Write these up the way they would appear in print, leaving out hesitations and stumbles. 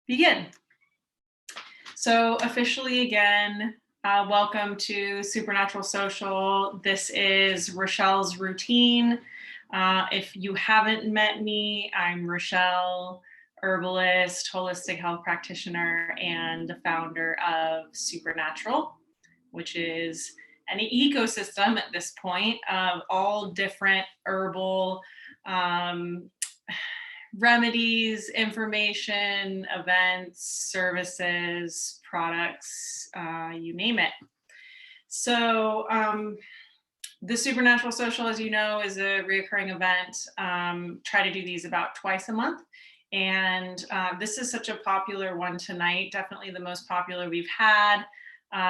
Begin. So officially again, welcome to Supernatural Social. This is Rachelle's routine. If you haven't met me, I'm Rachelle, herbalist, holistic health practitioner, and the founder of Supernatural, which is an ecosystem at this point of all different herbal remedies, information, events, services, products, you name it. So the Supernatural Social, as you know, is a reoccurring event. Try to do these about twice a month. And this is such a popular one tonight, definitely the most popular we've had.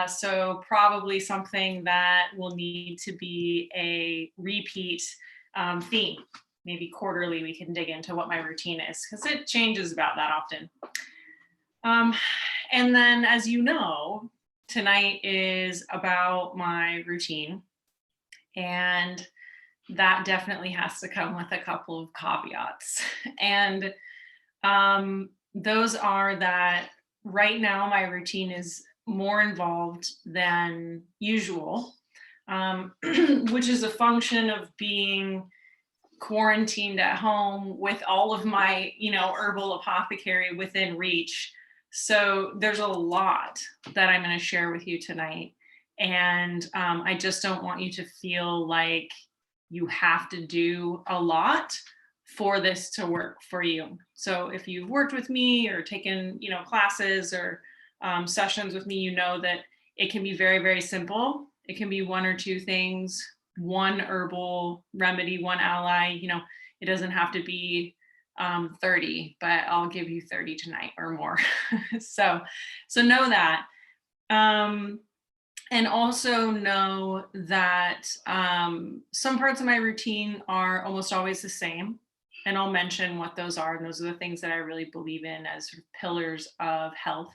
So probably something that will need to be a repeat theme. Maybe quarterly we can dig into what my routine is because it changes about that often. And then, as you know, tonight is about my routine. And that definitely has to come with a couple of caveats. And those are that right now my routine is more involved than usual, which is a function of being quarantined at home with all of my, herbal apothecary within reach. So there's a lot that I'm going to share with you tonight. And I just don't want you to feel like you have to do a lot for this to work for you. So if you've worked with me or taken, classes or sessions with me, you know that it can be very, very simple. It can be one or two things, one herbal remedy, one ally. It doesn't have to be 30, but I'll give you 30 tonight or more. so know that. And also know that some parts of my routine are almost always the same. And I'll mention what those are. And those are the things that I really believe in as sort of pillars of health.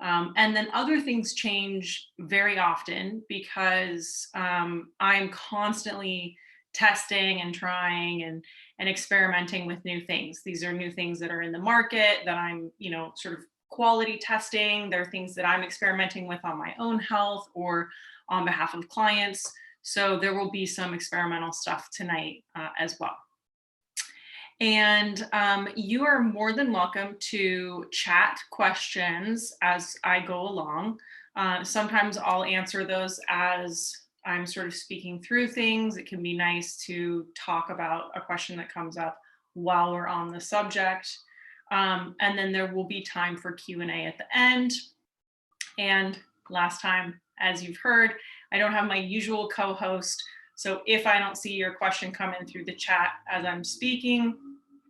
And then other things change very often because I'm constantly testing and trying and experimenting with new things. These are new things that are in the market that I'm, sort of quality testing. They're things that I'm experimenting with on my own health or on behalf of clients. So there will be some experimental stuff tonight as well. And you are more than welcome to chat questions as I go along. Sometimes I'll answer those as I'm sort of speaking through things. It can be nice to talk about a question that comes up while we're on the subject. And then there will be time for Q&A at the end. And last time, as you've heard, I don't have my usual co-host. So if I don't see your question come in through the chat as I'm speaking,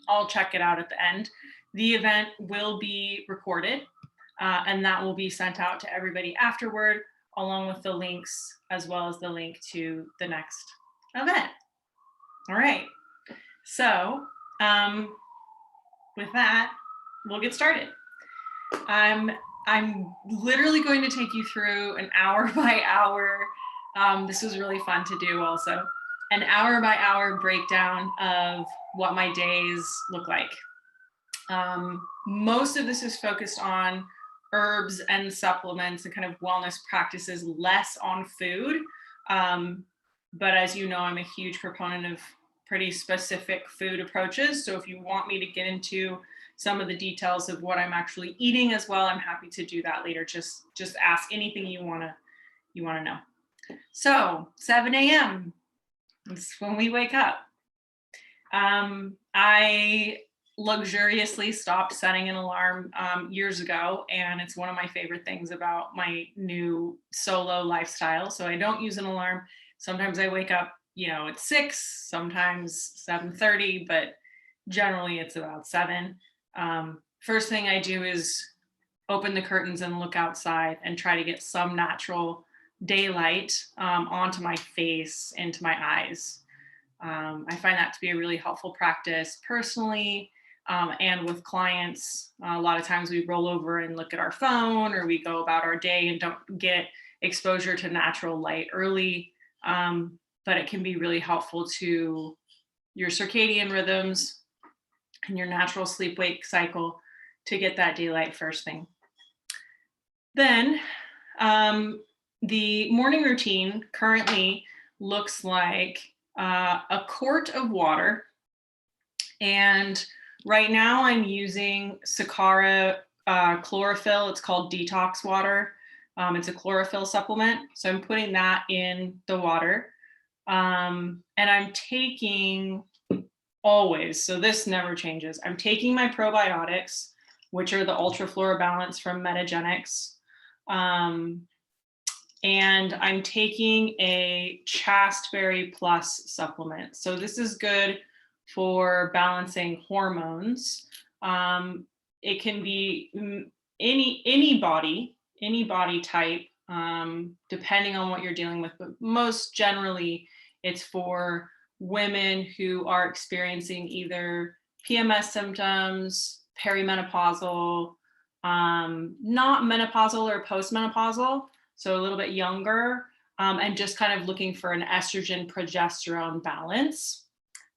I'll check it out at the end. The event will be recorded and that will be sent out to everybody afterward, along with the links, as well as the link to the next event. All right. So with that, we'll get started. I'm literally going to take you through an hour by hour. This was really fun to do also. An hour by hour breakdown of what my days look like. Most of this is focused on herbs and supplements and kind of wellness practices, less on food. But as you know, I'm a huge proponent of pretty specific food approaches. So if you want me to get into some of the details of what I'm actually eating as well, I'm happy to do that later. Just ask anything you wanna know. So 7 a.m. It's when we wake up. I luxuriously stopped setting an alarm years ago, and it's one of my favorite things about my new solo lifestyle. So I don't use an alarm. Sometimes I wake up, at 6, sometimes 7:30, but generally it's about 7. First thing I do is open the curtains and look outside and try to get some natural daylight onto my face, into my eyes. I find that to be a really helpful practice personally and with clients. A lot of times we roll over and look at our phone or we go about our day and don't get exposure to natural light early. But it can be really helpful to your circadian rhythms and your natural sleep-wake cycle to get that daylight first thing. Then the morning routine currently looks like a quart of water. And right now I'm using Sakara chlorophyll. It's called detox water. It's a chlorophyll supplement. So I'm putting that in the water. And I'm taking always, so this never changes. I'm taking my probiotics, which are the Ultra Flora Balance from Metagenics. And I'm taking a Chastberry Plus supplement. So this is good for balancing hormones. It can be any body type, depending on what you're dealing with, but most generally it's for women who are experiencing either PMS symptoms, perimenopausal, not menopausal or postmenopausal, so a little bit younger, and just kind of looking for an estrogen progesterone balance.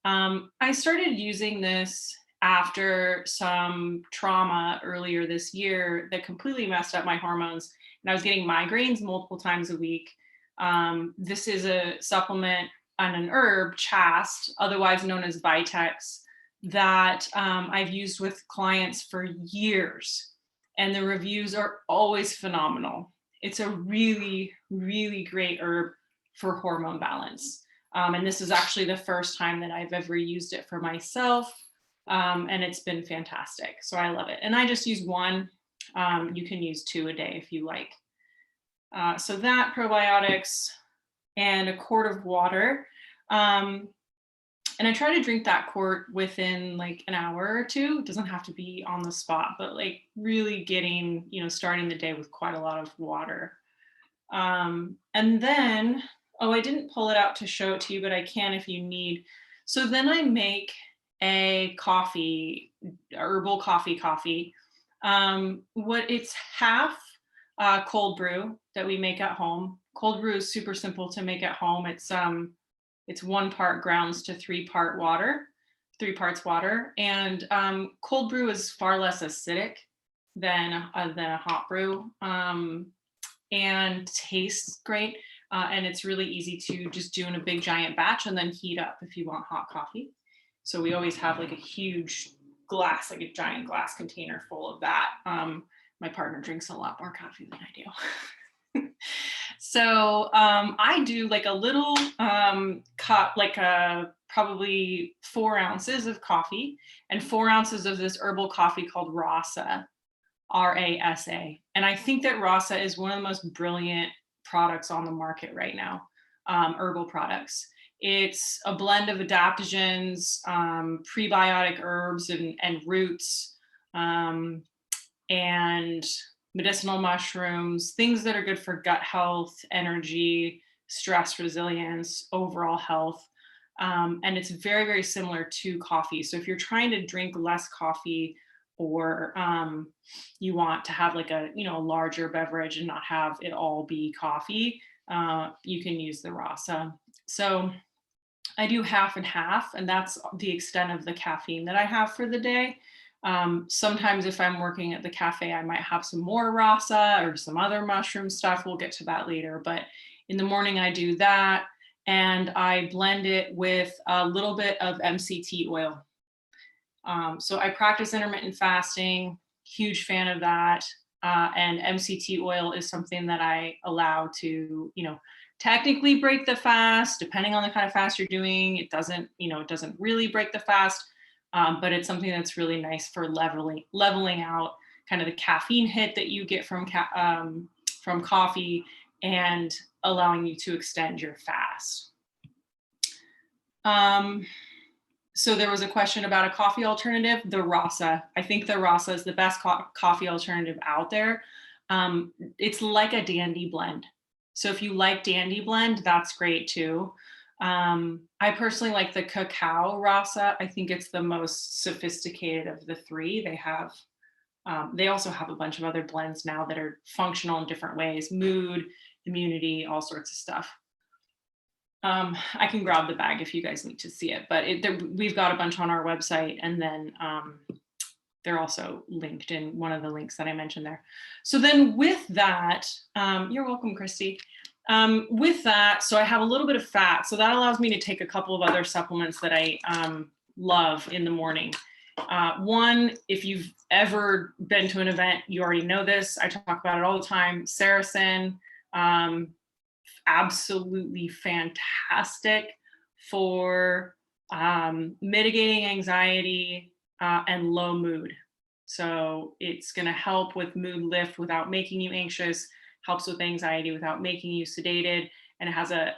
I started using this after some trauma earlier this year that completely messed up my hormones, and I was getting migraines multiple times a week. This is a supplement and an herb, Chast, otherwise known as Vitex, that I've used with clients for years, and the reviews are always phenomenal. It's a really, really great herb for hormone balance. And this is actually the first time that I've ever used it for myself. And it's been fantastic. So I love it. And I just use one. You can use 2 a day if you like. So that, probiotics, and a quart of water. And I try to drink that quart within like an hour or two. It doesn't have to be on the spot, but like really getting, starting the day with quite a lot of water. And then, I didn't pull it out to show it to you, but I can if you need. So then I make a coffee, herbal coffee. It's half cold brew that we make at home. Cold brew is super simple to make at home. It's 1 part grounds to 3 parts water. And cold brew is far less acidic than a hot brew, and tastes great. And it's really easy to just do in a big giant batch and then heat up if you want hot coffee. So we always have like a huge glass, like a giant glass container full of that. My partner drinks a lot more coffee than I do. So I do like a little cup, like probably 4 ounces of coffee and 4 ounces of this herbal coffee called Rasa, Rasa. And I think that Rasa is one of the most brilliant products on the market right now, herbal products. It's a blend of adaptogens, prebiotic herbs and roots, and medicinal mushrooms, things that are good for gut health, energy, stress resilience, overall health. And it's very, very similar to coffee. So if you're trying to drink less coffee, or you want to have like a larger beverage and not have it all be coffee, you can use the Rasa. So I do half and half, and that's the extent of the caffeine that I have for the day. Sometimes if I'm working at the cafe, I might have some more Rasa or some other mushroom stuff. We'll get to that later. But in the morning, I do that, and I blend it with a little bit of MCT oil. So I practice intermittent fasting, huge fan of that. And MCT oil is something that I allow to, technically break the fast, depending on the kind of fast you're doing. It doesn't really break the fast. But it's something that's really nice for leveling out kind of the caffeine hit that you get from coffee, and allowing you to extend your fast. So there was a question about a coffee alternative, the Rasa. I think the Rasa is the best coffee alternative out there. It's like a Dandy blend. So if you like Dandy blend, that's great too. I personally like the cacao Rasa. I think it's the most sophisticated of the 3. They also have a bunch of other blends now that are functional in different ways, mood, immunity, all sorts of stuff. I can grab the bag if you guys need to see it, but we've got a bunch on our website, and then they're also linked in one of the links that I mentioned there. So then with that, you're welcome, Christy. With that, so I have a little bit of fat. So that allows me to take a couple of other supplements that I love in the morning. One, if you've ever been to an event, you already know this. I talk about it all the time. Saracen, absolutely fantastic for mitigating anxiety and low mood. So it's going to help with mood lift without making you anxious, helps with anxiety without making you sedated, and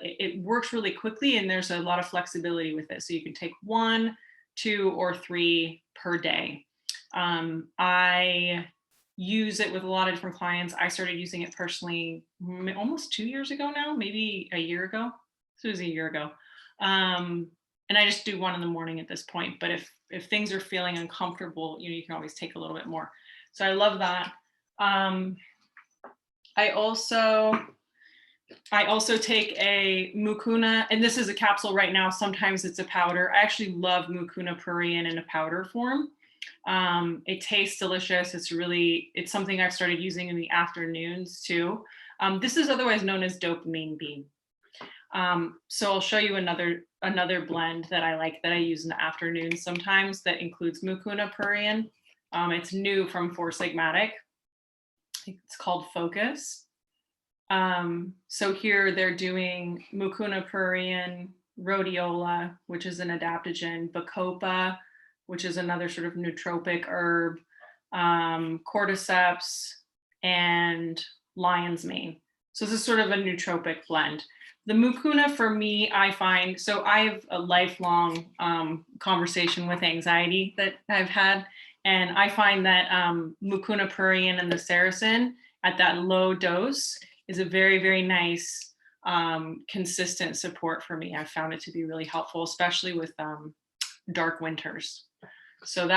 it works really quickly, and there's a lot of flexibility with it. So you can take 1, 2, or 3 per day. I use it with a lot of different clients. I started using it personally almost 2 years ago now, maybe a year ago. So it was a year ago. And I just do 1 in the morning at this point. But if things are feeling uncomfortable, you can always take a little bit more. So I love that. I also take a mucuna, and this is a capsule right now. Sometimes it's a powder. I actually love mucuna pruriens in a powder form. It tastes delicious. It's something I've started using in the afternoons too. This is otherwise known as dopamine bean. So I'll show you another blend that I like that I use in the afternoon sometimes that includes mucuna pruriens. It's new from Four Sigmatic. I think it's called Focus. So here they're doing mucuna pruriens, rhodiola, which is an adaptogen, bacopa, which is another sort of nootropic herb, cordyceps, and lion's mane. So this is sort of a nootropic blend. The mucuna for me, I find, so I have a lifelong conversation with anxiety that I've had. And I find that mucuna pruriens and the Saracen at that low dose is a very, very nice, consistent support for me. I found it to be really helpful, especially with dark winters. So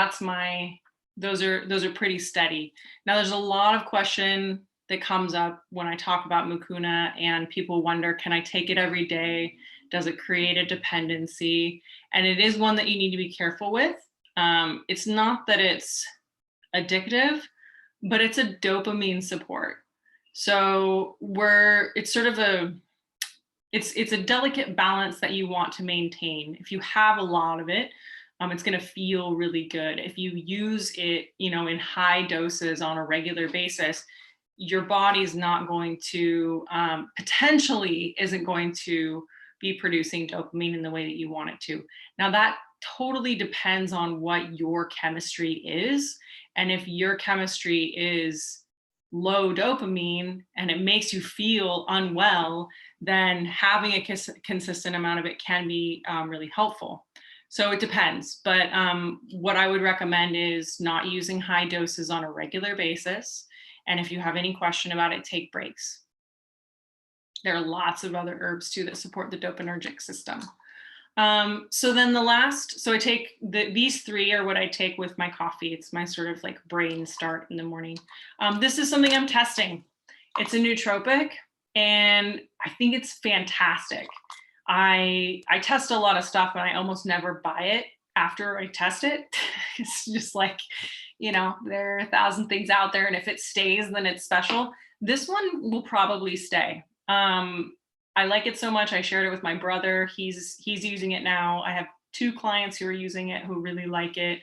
those are pretty steady. Now there's a lot of question that comes up when I talk about mucuna, and people wonder, can I take it every day? Does it create a dependency? And it is one that you need to be careful with. It's not that it's addictive, but it's a dopamine support. So it's a delicate balance that you want to maintain. If you have a lot of it, it's going to feel really good. If you use it, in high doses on a regular basis, your body's not going to, potentially isn't going to be producing dopamine in the way that you want it to. Now that totally depends on what your chemistry is. And if your chemistry is low dopamine and it makes you feel unwell, then having a consistent amount of it can be really helpful. So it depends. But what I would recommend is not using high doses on a regular basis. And if you have any question about it, take breaks. There are lots of other herbs too that support the dopaminergic system. So then I take these 3 are what I take with my coffee. It's my sort of like brain start in the morning. This is something I'm testing. It's a nootropic, and I think it's fantastic. I test a lot of stuff, and I almost never buy it after I test it. It's just like, there are 1,000 things out there, and if it stays, then it's special. This one will probably stay. I like it so much. I shared it with my brother. He's using it now. I have 2 clients who are using it who really like it.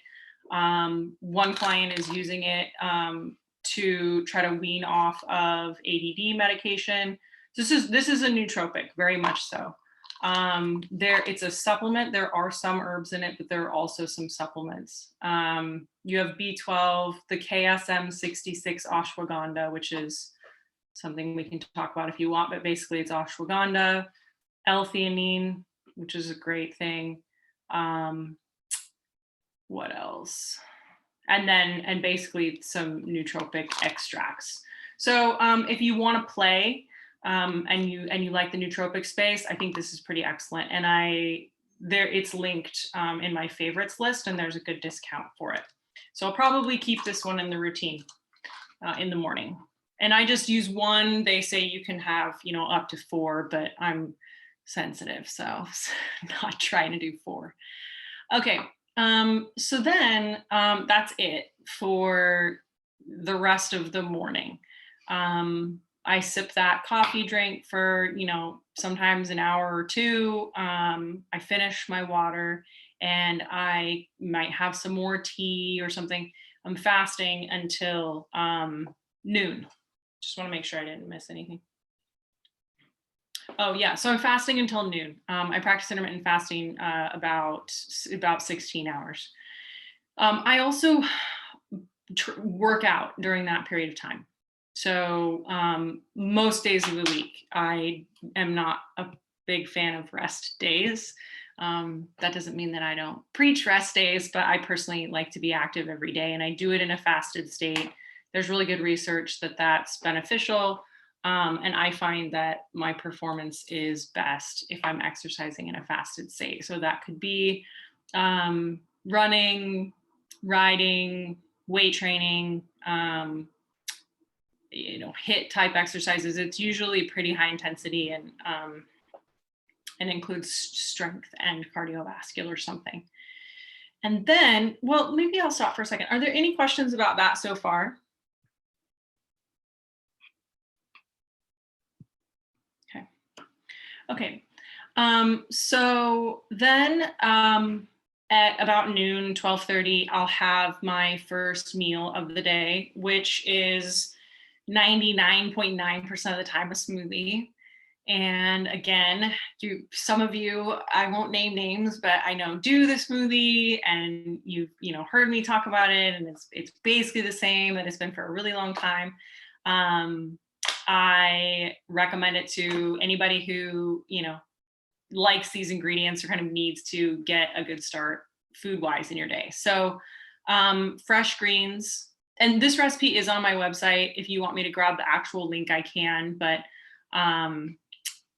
One client is using it to try to wean off of ADD medication. This is a nootropic, very much so. It's a supplement. There are some herbs in it, but there are also some supplements. You have B12, the KSM66 ashwagandha, which is something we can talk about if you want, but basically it's ashwagandha, L-theanine, which is a great thing. What else? And basically some nootropic extracts. So if you want to play and you like the nootropic space, I think this is pretty excellent. And it's linked in my favorites list, and there's a good discount for it. So I'll probably keep this one in the routine in the morning. And I just use 1. They say you can have, up to 4, but I'm sensitive, so not trying to do 4. Okay, So then that's it for the rest of the morning. I sip that coffee drink for, sometimes an hour or two. I finish my water and I might have some more tea or something. I'm fasting until noon. Just want to make sure I didn't miss anything. Oh yeah, so I'm fasting until noon. I practice intermittent fasting about 16 hours. I also work out during that period of time. So most days of the week, I am not a big fan of rest days. That doesn't mean that I don't preach rest days, but I personally like to be active every day, and I do it in a fasted state. There's really good research that that's beneficial. And I find that my performance is best if I'm exercising in a fasted state. So that could be running, riding, weight training, hit type exercises. It's usually pretty high intensity and includes strength and cardiovascular something. And then, well, maybe I'll stop for a second. Are there any questions about that so far? Okay. Okay. So then at about noon, 12:30, I'll have my first meal of the day, which is 99.9% of the time a smoothie. And again, some of you, I won't name names, but I know do the smoothie, and you've heard me talk about it, and it's basically the same that it's been for a really long time. I recommend it to anybody who likes these ingredients or kind of needs to get a good start food wise in your day. So fresh greens, and this recipe is on my website. If you want me to grab the actual link, I can, but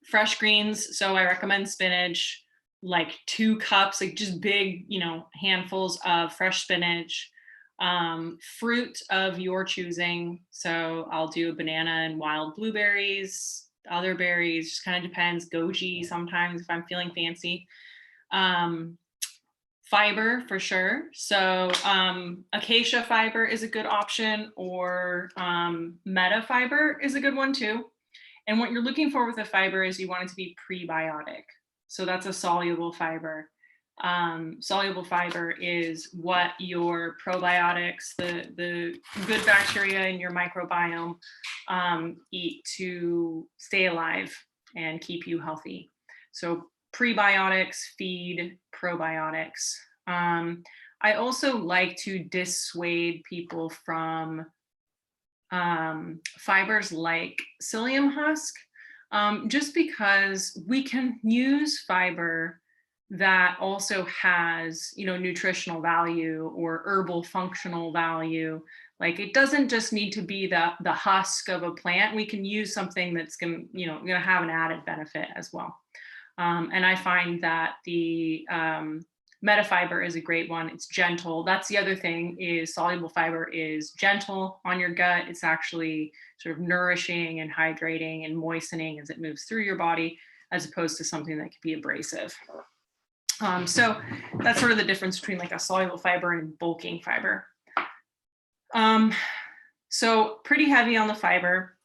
fresh greens. So I recommend spinach, like 2 cups, like just big, handfuls of fresh spinach, fruit of your choosing. So I'll do a banana and wild blueberries, other berries, just kind of depends. Goji sometimes if I'm feeling fancy. Fiber for sure. So acacia fiber is a good option, or meta fiber is a good one too. And what you're looking for with a fiber is you want it to be prebiotic. So that's a soluble fiber. Soluble fiber is what your probiotics, the good bacteria in your microbiome, eat to stay alive and keep you healthy. So prebiotics feed probiotics. I also like to dissuade people from fibers like psyllium husk, just because we can use fiber that also has, nutritional value or herbal functional value. Like it doesn't just need to be the husk of a plant. We can use something that's gonna have an added benefit as well. And I find that the metafiber is a great one. It's gentle. That's the other thing, is soluble fiber is gentle on your gut. It's actually sort of nourishing and hydrating and moistening as it moves through your body, as opposed to something that could be abrasive. So that's sort of the difference between like a soluble fiber and bulking fiber. So pretty heavy on the fiber.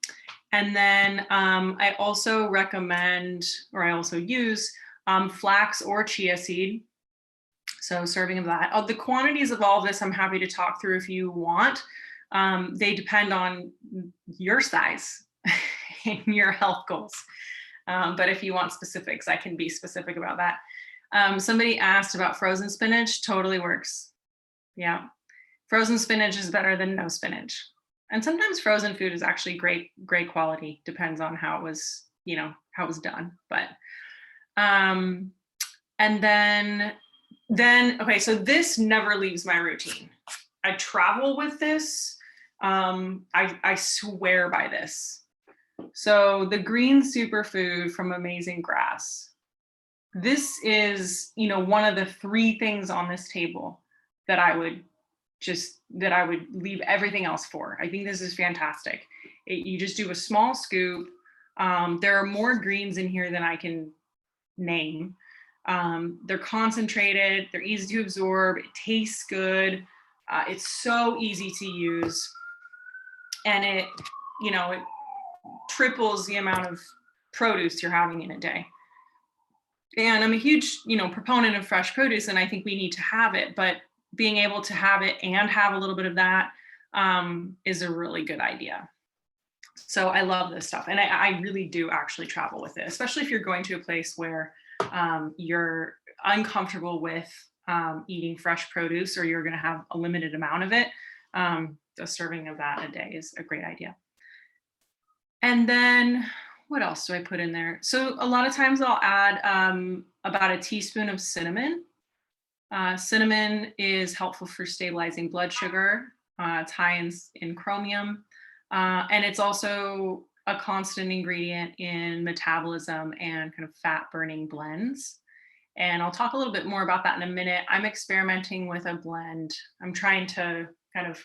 And then I also recommend, or I also use flax or chia seed. So serving of that. The quantities of all of this, I'm happy to talk through if you want. They depend on your size and your health goals. But if you want specifics, I can be specific about that. Somebody asked about frozen spinach. Totally works. Yeah. Frozen spinach is better than no spinach. And sometimes frozen food is actually great quality. Depends on how it was, how it was done. But, and then, okay, so this never leaves my routine. I travel with this. I swear by this. So the green superfood from Amazing Grass. This is, one of the 3 things on this table that I would leave everything else for. I think this is fantastic. You just do a small scoop. There are more greens in here than I can name. They're concentrated, they're easy to absorb, it tastes good, it's so easy to use, and it triples the amount of produce you're having in a day. And I'm a huge proponent of fresh produce, and I think we need to have it, but being able to have it and have a little bit of that is a really good idea. So I love this stuff, and I really do actually travel with it, especially if you're going to a place where you're uncomfortable with eating fresh produce, or you're going to have a limited amount of it. A serving of that a day is a great idea. And then what else do I put in there? So a lot of times I'll add about a teaspoon of cinnamon. Cinnamon is helpful for stabilizing blood sugar. It's high in chromium. And it's also a constant ingredient in metabolism and kind of fat burning blends. And I'll talk a little bit more about that in a minute. I'm experimenting with a blend. I'm trying to kind of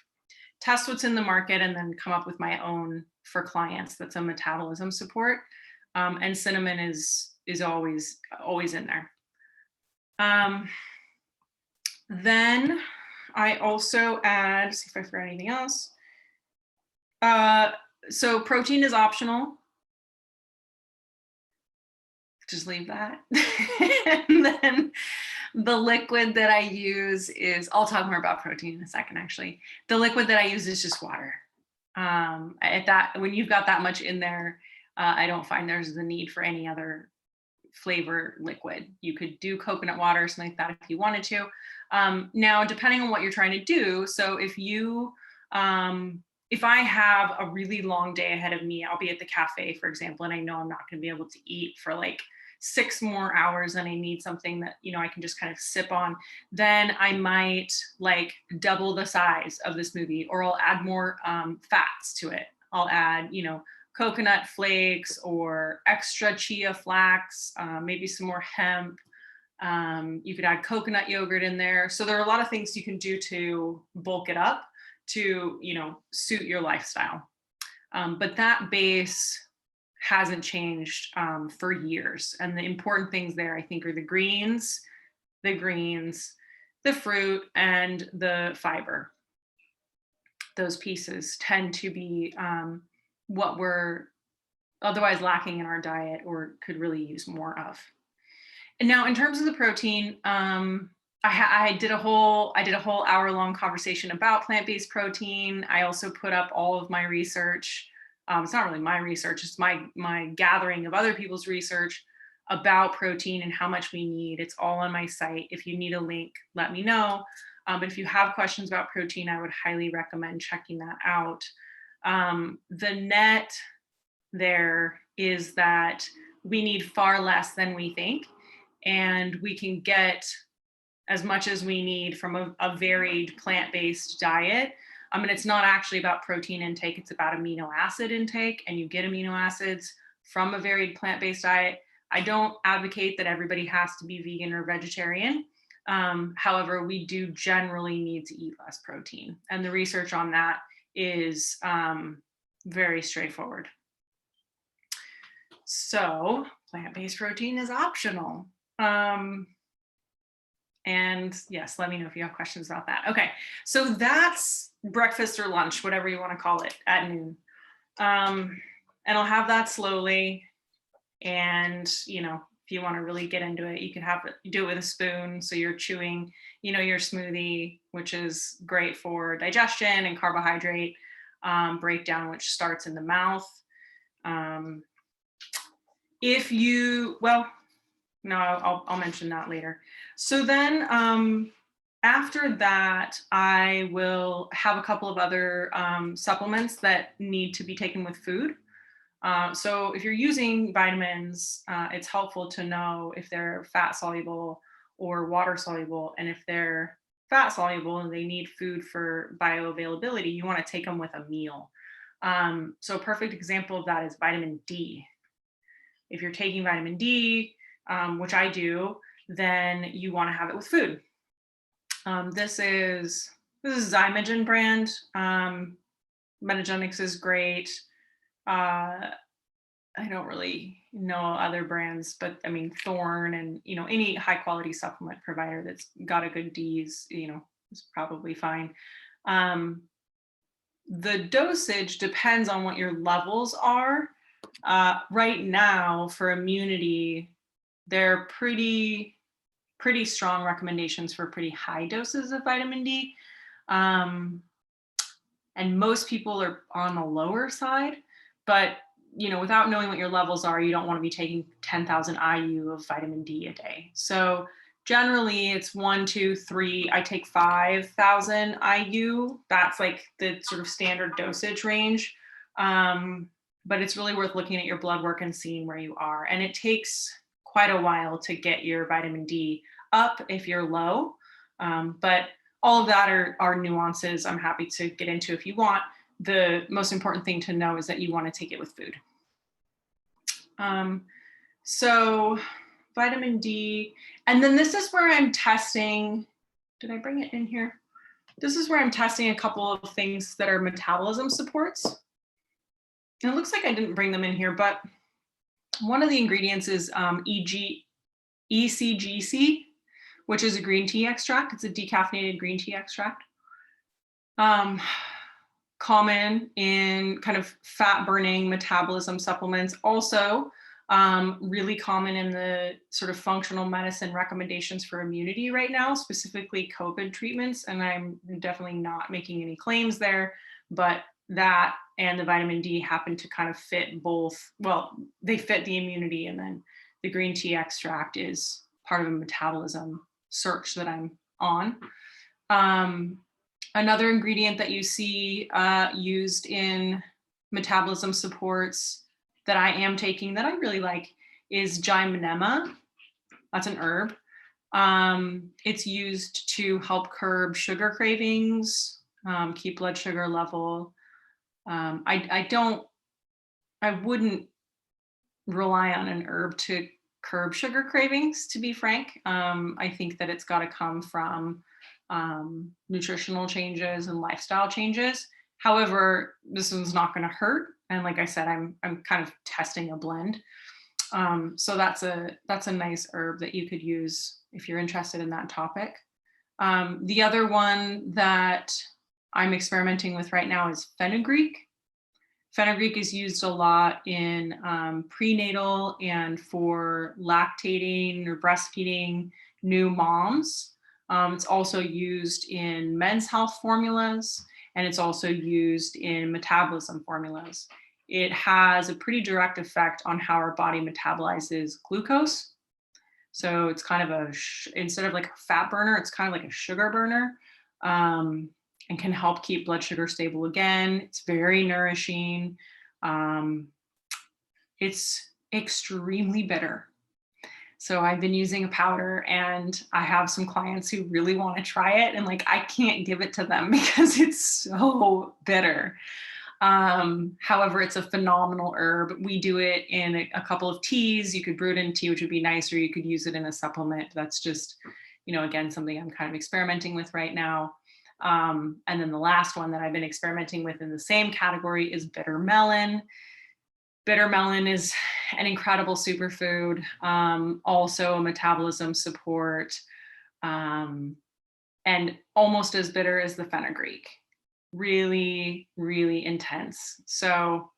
test what's in the market and then come up with my own for clients that's a metabolism support. And cinnamon is always in there. Then I also add, see if I forgot anything else. So protein is optional. Just leave that. And then the liquid that I use is, I'll talk more about protein in a second, actually. The liquid that I use is just water. When you've got that much in there, I don't find there's the need for any other flavor liquid. You could do coconut water or something like that if you wanted to. Now, depending on what you're trying to do, so if I have a really long day ahead of me, I'll be at the cafe, for example, and I know I'm not going to be able to eat for like 6 more hours and I need something that, I can just kind of sip on, then I might like double the size of the smoothie, or I'll add more fats to it. I'll add, coconut flakes or extra chia flax, maybe some more hemp. You could add coconut yogurt in there. So there are a lot of things you can do to bulk it up to, suit your lifestyle. But that base hasn't changed for years. And the important things there, I think, are the greens, the fruit, and the fiber. Those pieces tend to be what we're otherwise lacking in our diet or could really use more of. And now in terms of the protein, I did a whole hour-long conversation about plant-based protein. I also put up all of my research. It's not really my research, it's my gathering of other people's research about protein and how much we need. It's all on my site. If you need a link, let me know. But if you have questions about protein, I would highly recommend checking that out. The net there is that we need far less than we think, and we can get as much as we need from a varied plant-based diet. And it's not actually about protein intake, it's about amino acid intake, and you get amino acids from a varied plant-based diet. I don't advocate that everybody has to be vegan or vegetarian. However, we do generally need to eat less protein. And the research on that is very straightforward. So plant-based protein is optional. And yes, let me know if you have questions about that. Okay, so that's breakfast or lunch, whatever you want to call it, at noon. And I'll have that slowly. And, if you want to really get into it, you can do it with a spoon. So you're chewing, your smoothie, which is great for digestion and carbohydrate breakdown, which starts in the mouth. I'll mention that later. So then after that, I will have a couple of other supplements that need to be taken with food. So if you're using vitamins, it's helpful to know if they're fat soluble or water soluble. And if they're fat soluble and they need food for bioavailability, you want to take them with a meal. So a perfect example of that is vitamin D. If you're taking vitamin D, which I do, then you want to have it with food. This is Zymogen brand. Metagenics is great. I don't really know other brands, but I mean Thorn and any high quality supplement provider that's got a good D's, is probably fine. Um, the dosage depends on what your levels are. Right now for immunity, they're pretty strong recommendations for pretty high doses of vitamin D. Um, and most people are on the lower side, but without knowing what your levels are, you don't want to be taking 10,000 IU of vitamin D a day. So generally it's 1, 2, 3. I take 5,000 IU. That's like the sort of standard dosage range. But it's really worth looking at your blood work and seeing where you are. And it takes quite a while to get your vitamin D up if you're low. But all of that are nuances I'm happy to get into if you want. The most important thing to know is that you want to take it with food. So vitamin D, and then this is where I'm testing. Did I bring it in here? This is where I'm testing a couple of things that are metabolism supports. And it looks like I didn't bring them in here, but one of the ingredients is ECGC, which is a green tea extract. It's a decaffeinated green tea extract. Common in kind of fat burning metabolism supplements. Also, really common in the sort of functional medicine recommendations for immunity right now, specifically COVID treatments. And I'm definitely not making any claims there, but that and the vitamin D happen to kind of fit both. Well, they fit the immunity, and then the green tea extract is part of a metabolism search that I'm on. Another ingredient that you see used in metabolism supports that I am taking that I really like is gymnema. That's an herb. It's used to help curb sugar cravings, keep blood sugar level. I wouldn't rely on an herb to curb sugar cravings, to be frank. I think that it's got to come from nutritional changes and lifestyle changes. However, this one's not going to hurt. And like I said, I'm kind of testing a blend. So that's a nice herb that you could use if you're interested in that topic. The other one that I'm experimenting with right now is fenugreek. Fenugreek is used a lot in prenatal and for lactating or breastfeeding new moms. It's also used in men's health formulas, and it's also used in metabolism formulas. It has a pretty direct effect on how our body metabolizes glucose. So it's kind of instead of like a fat burner, it's kind of like a sugar burner, and can help keep blood sugar stable again. It's very nourishing. It's extremely bitter. So I've been using a powder, and I have some clients who really want to try it, and like I can't give it to them because it's so bitter. However, it's a phenomenal herb. We do it in a couple of teas. You could brew it in tea, which would be nice, or you could use it in a supplement. That's just, again, something I'm kind of experimenting with right now. And then the last one that I've been experimenting with in the same category is bitter melon. Bitter melon is an incredible superfood, also a metabolism support, and almost as bitter as the fenugreek. Really, really intense. So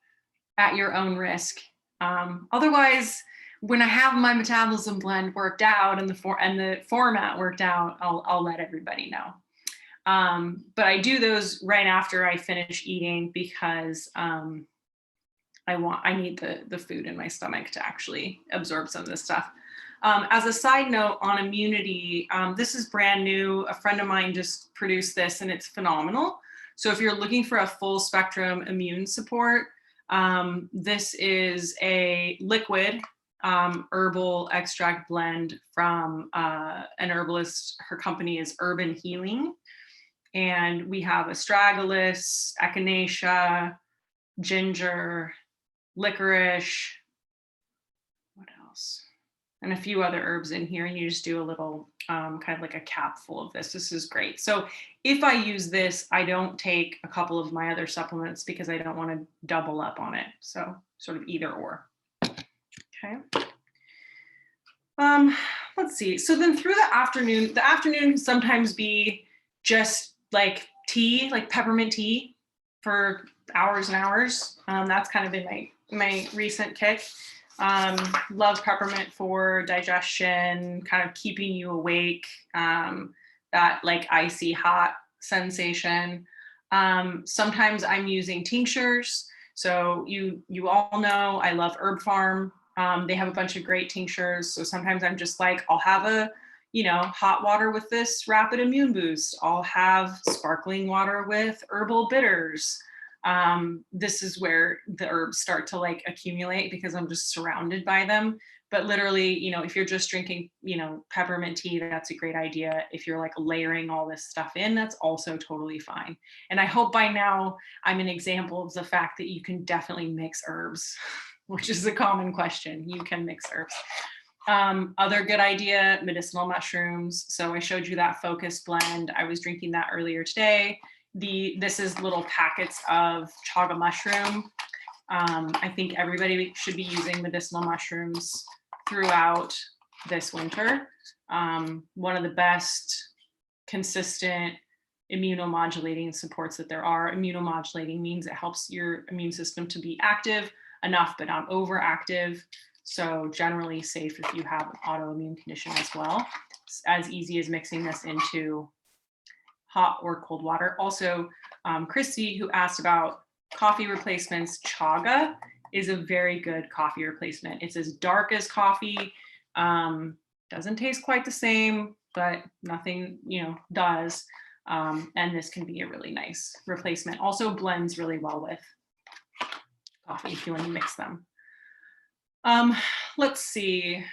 at your own risk. Otherwise, when I have my metabolism blend worked out and the format worked out, I'll let everybody know. But I do those right after I finish eating because I need the food in my stomach to actually absorb some of this stuff. As a side note on immunity, this is brand new. A friend of mine just produced this and it's phenomenal. So if you're looking for a full spectrum immune support, this is a liquid herbal extract blend from an herbalist. Her company is Urban Healing. And we have astragalus, echinacea, ginger, licorice, what else? And a few other herbs in here. And you just do a little kind of like a cap full of this. This is great. So if I use this, I don't take a couple of my other supplements because I don't want to double up on it. So sort of either or. Okay. Let's see. So then through the afternoon can sometimes be just like tea, like peppermint tea for hours and hours. That's kind of been my recent kick. Love peppermint for digestion, kind of keeping you awake, that like icy hot sensation. Sometimes I'm using tinctures. So you all know I love Herb Farm. They have a bunch of great tinctures. So sometimes I'm just like, I'll have hot water with this rapid immune boost. I'll have sparkling water with herbal bitters. This is where the herbs start to like accumulate because I'm just surrounded by them. But literally, if you're just drinking, peppermint tea, that's a great idea. If you're like layering all this stuff in, that's also totally fine. And I hope by now I'm an example of the fact that you can definitely mix herbs, which is a common question. You can mix herbs. Other good idea, medicinal mushrooms. So I showed you that focus blend. I was drinking that earlier today. This is little packets of chaga mushroom. I think everybody should be using medicinal mushrooms throughout this winter. One of the best consistent immunomodulating supports that there are. Immunomodulating means it helps your immune system to be active enough, but not overactive. So generally safe if you have an autoimmune condition as well. It's as easy as mixing this into hot or cold water. Also, Christy, who asked about coffee replacements, chaga is a very good coffee replacement. It's as dark as coffee, doesn't taste quite the same, but nothing, does. And this can be a really nice replacement. Also blends really well with coffee if you want to mix them. Let's see.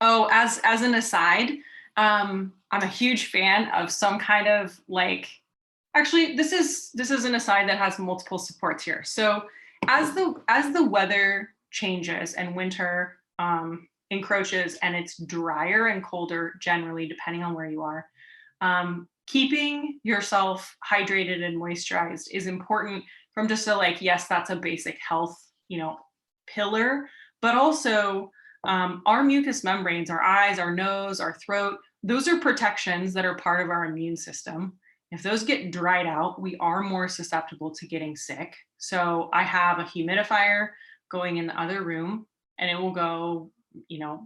Oh, as an aside, I'm a huge fan of some kind of like, actually, this is an aside that has multiple supports here. So as the weather changes and winter encroaches and it's drier and colder generally, depending on where you are, keeping yourself hydrated and moisturized is important from just a like, yes, that's a basic health, pillar, but also our mucous membranes, our eyes, our nose, our throat, those are protections that are part of our immune system. If those get dried out, we are more susceptible to getting sick. So I have a humidifier going in the other room, and it will go,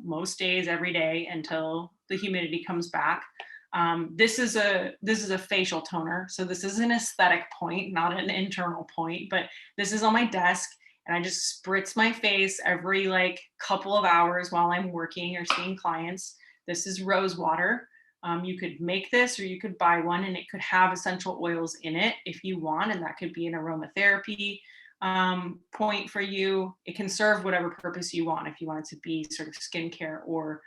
most days, every day until the humidity comes back. This is a facial toner. So this is an aesthetic point, not an internal point, but this is on my desk. And I just spritz my face every like couple of hours while I'm working or seeing clients. This is rose water. You could make this or you could buy one, and it could have essential oils in it if you want, and that could be an aromatherapy point for you. It can serve whatever purpose you want, if you want it to be sort of skincare or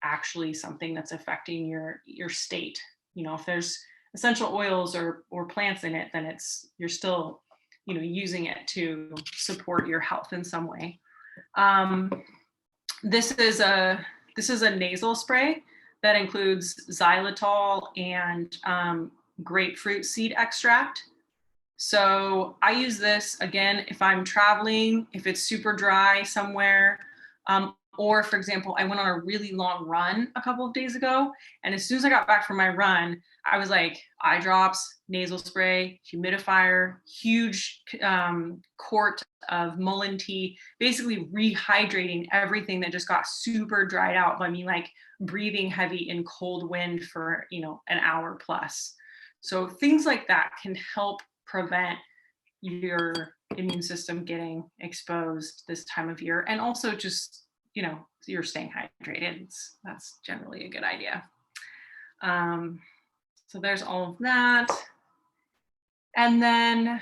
actually something that's affecting your state. If there's essential oils or plants in it, then you're still using it to support your health in some way. This is a nasal spray that includes xylitol and grapefruit seed extract. So I use this again if I'm traveling, if it's super dry somewhere, or for example, I went on a really long run a couple of days ago, and as soon as I got back from my run, I was like, eye drops, nasal spray, humidifier, huge quart of mullein tea, basically rehydrating everything that just got super dried out by me like breathing heavy in cold wind for an hour plus. So things like that can help prevent your immune system getting exposed this time of year, and also just you're staying hydrated. That's generally a good idea. So there's all of that. And then,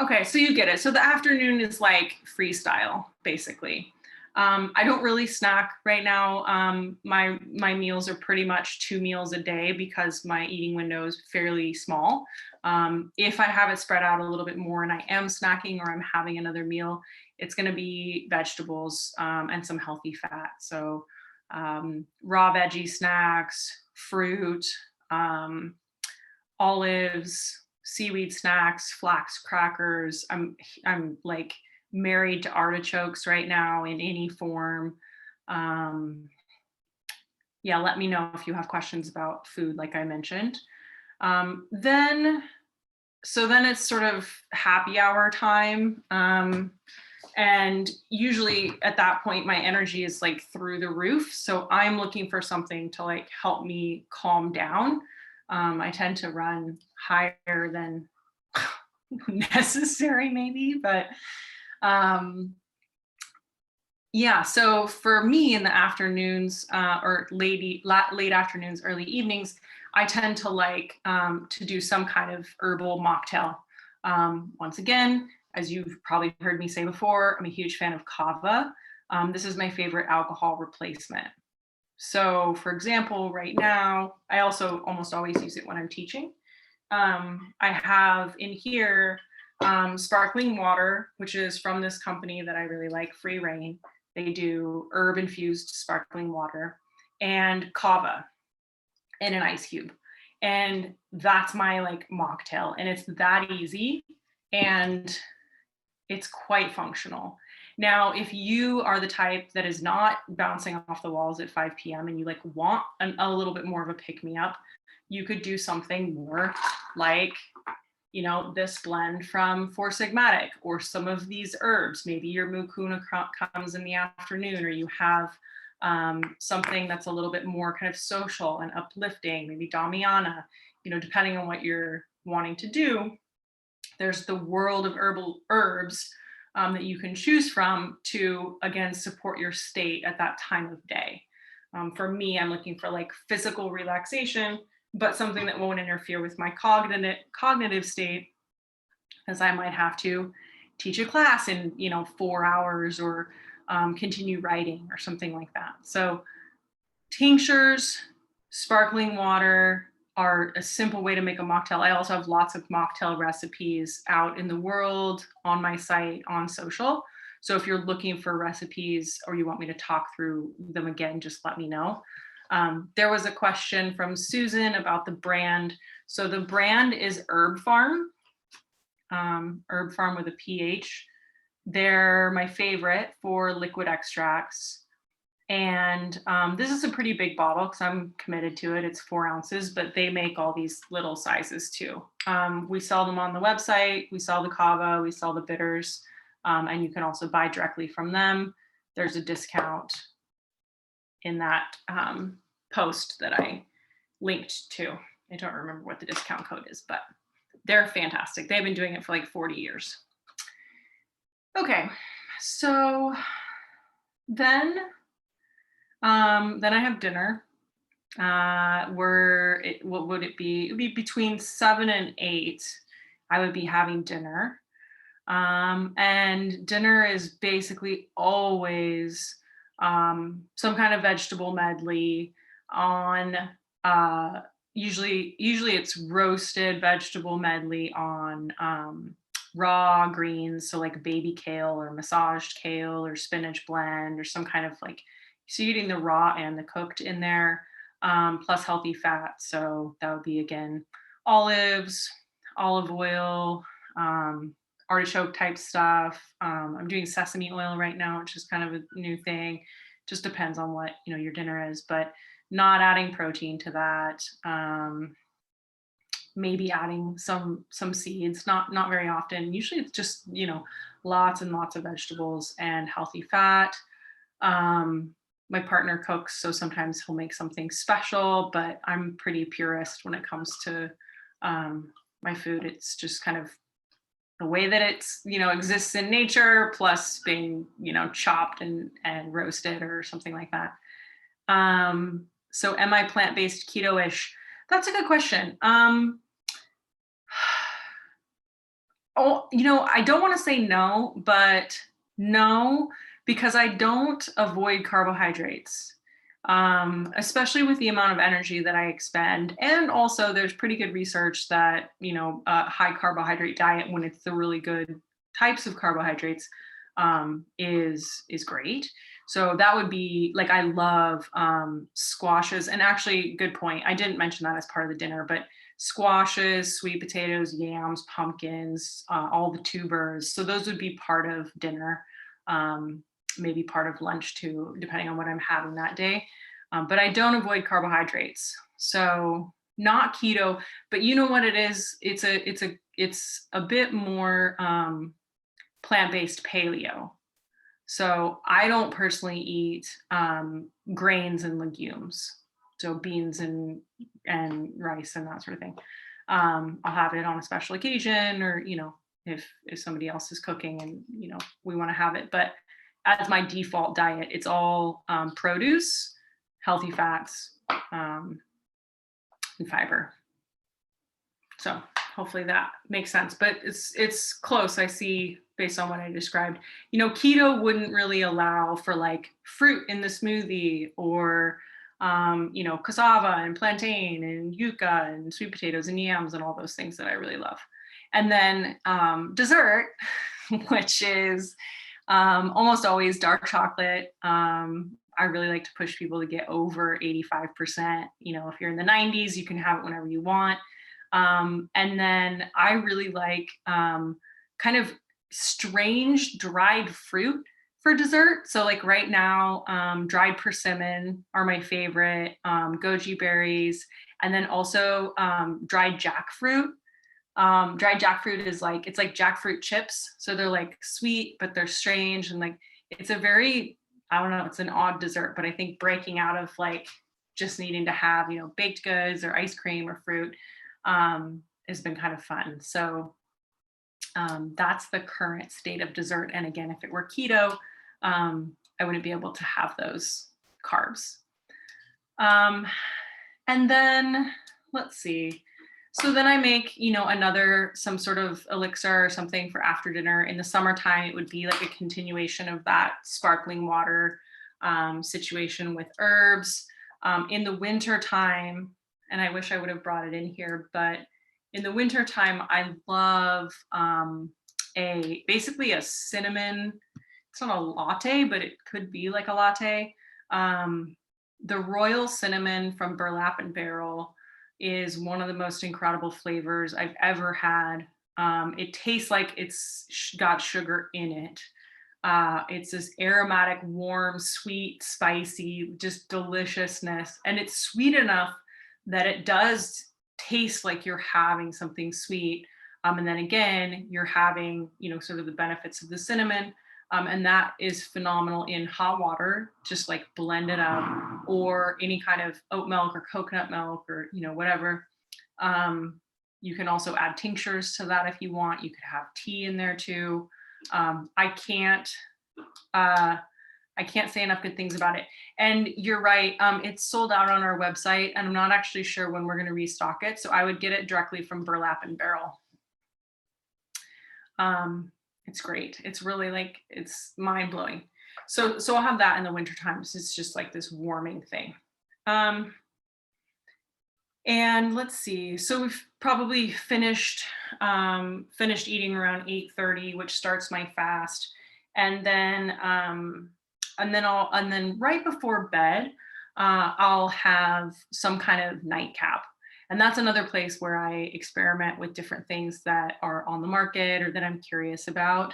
okay, so you get it. So the afternoon is like freestyle, basically. I don't really snack right now. My meals are pretty much 2 meals a day because my eating window is fairly small. If I have it spread out a little bit more and I am snacking or I'm having another meal, it's going to be vegetables and some healthy fat. So raw veggie snacks, fruit, olives, seaweed snacks, flax crackers. I'm like married to artichokes right now in any form. Um, yeah, let me know if you have questions about food, like I mentioned. Then, so then it's sort of happy hour time. And usually at that point, my energy is like through the roof. So I'm looking for something to like help me calm down. I tend to run higher than necessary, maybe, but um, yeah. So for me in the afternoons or late afternoons, early evenings, I tend to like to do some kind of herbal mocktail. Once again, as you've probably heard me say before, I'm a huge fan of kava. This is my favorite alcohol replacement. So, for example, right now, I also almost always use it when I'm teaching. I have in here sparkling water, which is from this company that I really like, Free Reign. They do herb infused sparkling water and kava in an ice cube. And that's my like mocktail. And it's that easy and it's quite functional. Now, if you are the type that is not bouncing off the walls at 5 p.m. and you like want a little bit more of a pick me up, you could do something more like, you know, this blend from Four Sigmatic or some of these herbs. Maybe your mucuna comes in the afternoon, or you have something that's a little bit more kind of social and uplifting, maybe Damiana, you know, depending on what you're wanting to do. There's the world of herbal herbs that you can choose from to, again, support your state at that time of day. For me, I'm looking for like physical relaxation, but something that won't interfere with my cognitive state, as I might have to teach a class in, you know, 4 hours or continue writing or something like that. So tinctures, sparkling water are a simple way to make a mocktail. I also have lots of mocktail recipes out in the world, on my site, on social. So if you're looking for recipes or you want me to talk through them again, just let me know. There was a question from Susan about the brand. So the brand is Herb Farm, Herb Farm with a PH. They're my favorite for liquid extracts. And this is a pretty big bottle because I'm committed to it. It's 4 ounces, but they make all these little sizes too. We sell them on the website. We sell the kava, we sell the bitters, and you can also buy directly from them. There's a discount in that post that I linked to. I don't remember what the discount code is, but they're fantastic. They've been doing it for like 40 years. Okay, so then I have dinner. What would it be? It would be between 7 and 8. I would be having dinner. And dinner is basically always some kind of vegetable medley on usually it's roasted vegetable medley on raw greens, so like baby kale or massaged kale or spinach blend or some kind of like, so you're eating the raw and the cooked in there, plus healthy fat. So that would be, again, olives, olive oil, artichoke type stuff. I'm doing sesame oil right now, which is kind of a new thing. Just depends on what, you know, your dinner is, but not adding protein to that. Maybe adding some seeds, not very often. Usually it's just, you know, lots and lots of vegetables and healthy fat. My partner cooks, so sometimes he'll make something special, but I'm pretty purist when it comes to my food. It's just kind of the way that it's, you know, exists in nature, plus being, you know, chopped and roasted or something like that. So am I plant-based, keto-ish? That's a good question. Oh, you know, I don't want to say no, but no, because I don't avoid carbohydrates, especially with the amount of energy that I expend. And also, there's pretty good research that, you know, a high carbohydrate diet, when it's the really good types of carbohydrates, is great. So that would be like, I love squashes. And actually, good point. I didn't mention that as part of the dinner, but squashes, sweet potatoes, yams, pumpkins, all the tubers. So those would be part of dinner, um, maybe part of lunch too, depending on what I'm having that day. But I don't avoid carbohydrates. So not keto, but you know what it is? It's a bit more plant-based paleo. So I don't personally eat grains and legumes, so beans and rice and that sort of thing. I'll have it on a special occasion, or if somebody else is cooking and we want to have it. But as my default diet, it's all produce, healthy fats, and fiber. So hopefully that makes sense, but it's close. I see based on what I described. Keto wouldn't really allow for like fruit in the smoothie, or cassava and plantain and yuca and sweet potatoes and yams and all those things that I really love. And then dessert, which is almost always dark chocolate. I really like to push people to get over 85%. If you're in the 90s, you can have it whenever you want. And then I really like kind of strange dried fruit for dessert. So like right now, dried persimmon are my favorite, goji berries, and then also dried jackfruit. Dried jackfruit is like, it's like jackfruit chips. So they're like sweet, but they're strange. And like, it's a very, I don't know, it's an odd dessert, but I think breaking out of like just needing to have, baked goods or ice cream or fruit has been kind of fun. So that's the current state of dessert. And again, if it were keto, I wouldn't be able to have those carbs. And then let's see. So then I make, some sort of elixir or something for after dinner. In the summertime, it would be like a continuation of that sparkling water situation with herbs. In the winter time, and I wish I would have brought it in here, but in the winter time, I love basically a cinnamon. It's not a latte, but it could be like a latte. The royal cinnamon from Burlap and Barrel is one of the most incredible flavors I've ever had. It tastes like it's got sugar in it. It's this aromatic, warm, sweet, spicy, just deliciousness. And it's sweet enough that it does taste like you're having something sweet. And then again, you're having, sort of the benefits of the cinnamon. And that is phenomenal in hot water, just like blend it up, or any kind of oat milk or coconut milk or, whatever. You can also add tinctures to that if you want. You could have tea in there too. I can't say enough good things about it. And you're right, it's sold out on our website, and I'm not actually sure when we're going to restock it. So I would get it directly from Burlap and Barrel. It's great. It's really like, it's mind blowing. So I'll have that in the wintertime. It's just like this warming thing. And let's see. So we've probably finished eating around 8:30, which starts my fast. And then right before bed, I'll have some kind of nightcap. And that's another place where I experiment with different things that are on the market or that I'm curious about.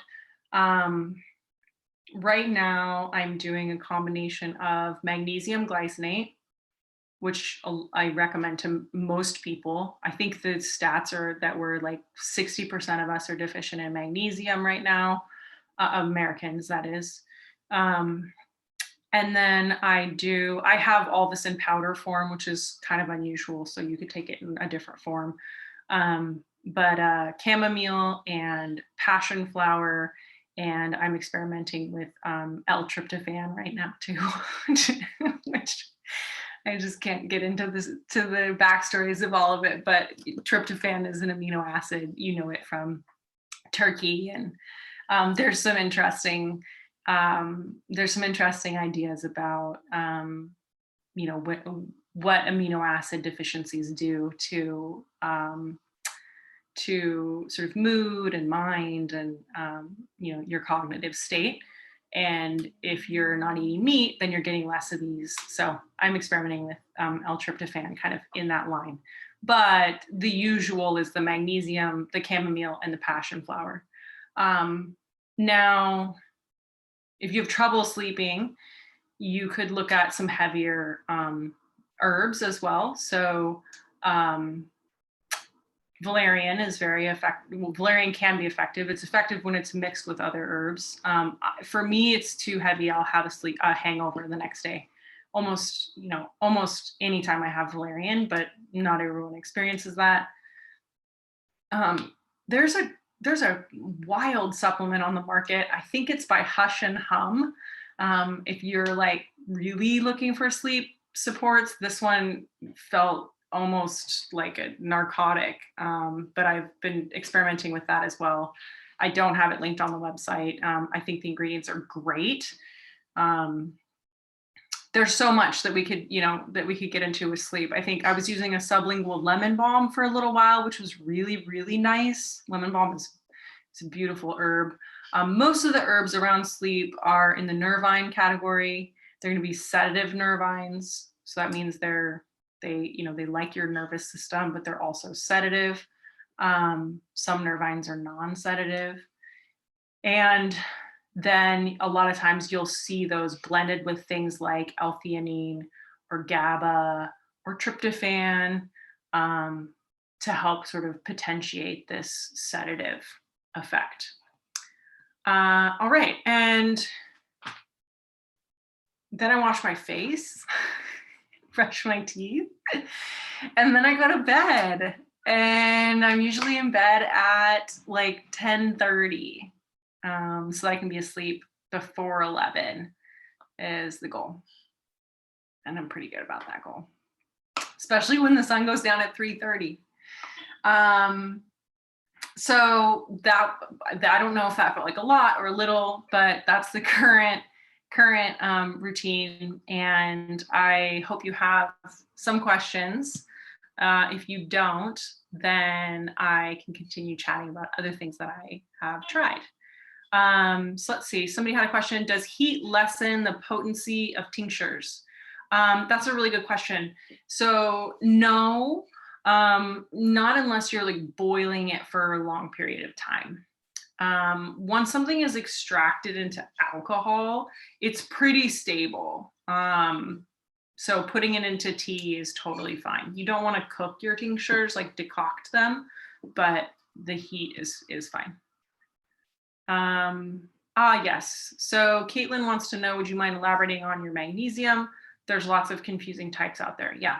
Right now, I'm doing a combination of magnesium glycinate, which I recommend to most people. I think the stats are that we're like 60% of us are deficient in magnesium right now, Americans, that is. And then I have all this in powder form, which is kind of unusual. So you could take it in a different form. But chamomile and passion flower, and I'm experimenting with L-tryptophan right now too, which I just can't get into the backstories of all of it. But tryptophan is an amino acid, it from turkey, and there's some interesting ideas about what amino acid deficiencies do to sort of mood and mind and your cognitive state. And if you're not eating meat, then you're getting less of these. So I'm experimenting with L-tryptophan kind of in that line. but the usual is the magnesium, the chamomile, and the passion flower. Now, if you have trouble sleeping, you could look at some heavier herbs as well. So um, valerian is very effective. Well, valerian can be effective. It's effective when it's mixed with other herbs. For me, it's too heavy. I'll have a hangover the next day. Almost anytime I have valerian, but not everyone experiences that. There's a wild supplement on the market. I think it's by Hush and Hum. If you're like really looking for sleep supports, this one felt almost like a narcotic, but I've been experimenting with that as well. I don't have it linked on the website. I think the ingredients are great. There's so much that we could get into with sleep. I think I was using a sublingual lemon balm for a little while, which was really, really nice. Lemon balm is a beautiful herb. Most of the herbs around sleep are in the nervine category. They're going to be sedative nervines. So that means they like your nervous system, but they're also sedative. Some nervines are non-sedative. And then a lot of times you'll see those blended with things like L-theanine or GABA or tryptophan to help sort of potentiate this sedative effect. All right, and then I wash my face, brush my teeth, and then I go to bed. And I'm usually in bed at like 10:30. So that I can be asleep before 11 is the goal. And I'm pretty good about that goal, especially when the sun goes down at 3:30. So that I don't know if that felt like a lot or a little, but that's the current routine. And I hope you have some questions. If you don't, then I can continue chatting about other things that I have tried. So let's see, somebody had a question. Does heat lessen the potency of tinctures? That's a really good question. So no, not unless you're like boiling it for a long period of time. Once something is extracted into alcohol, it's pretty stable. So putting it into tea is totally fine. You don't want to cook your tinctures, like decoct them, but the heat is fine. Yes. So Caitlin wants to know, would you mind elaborating on your magnesium? There's lots of confusing types out there. Yeah.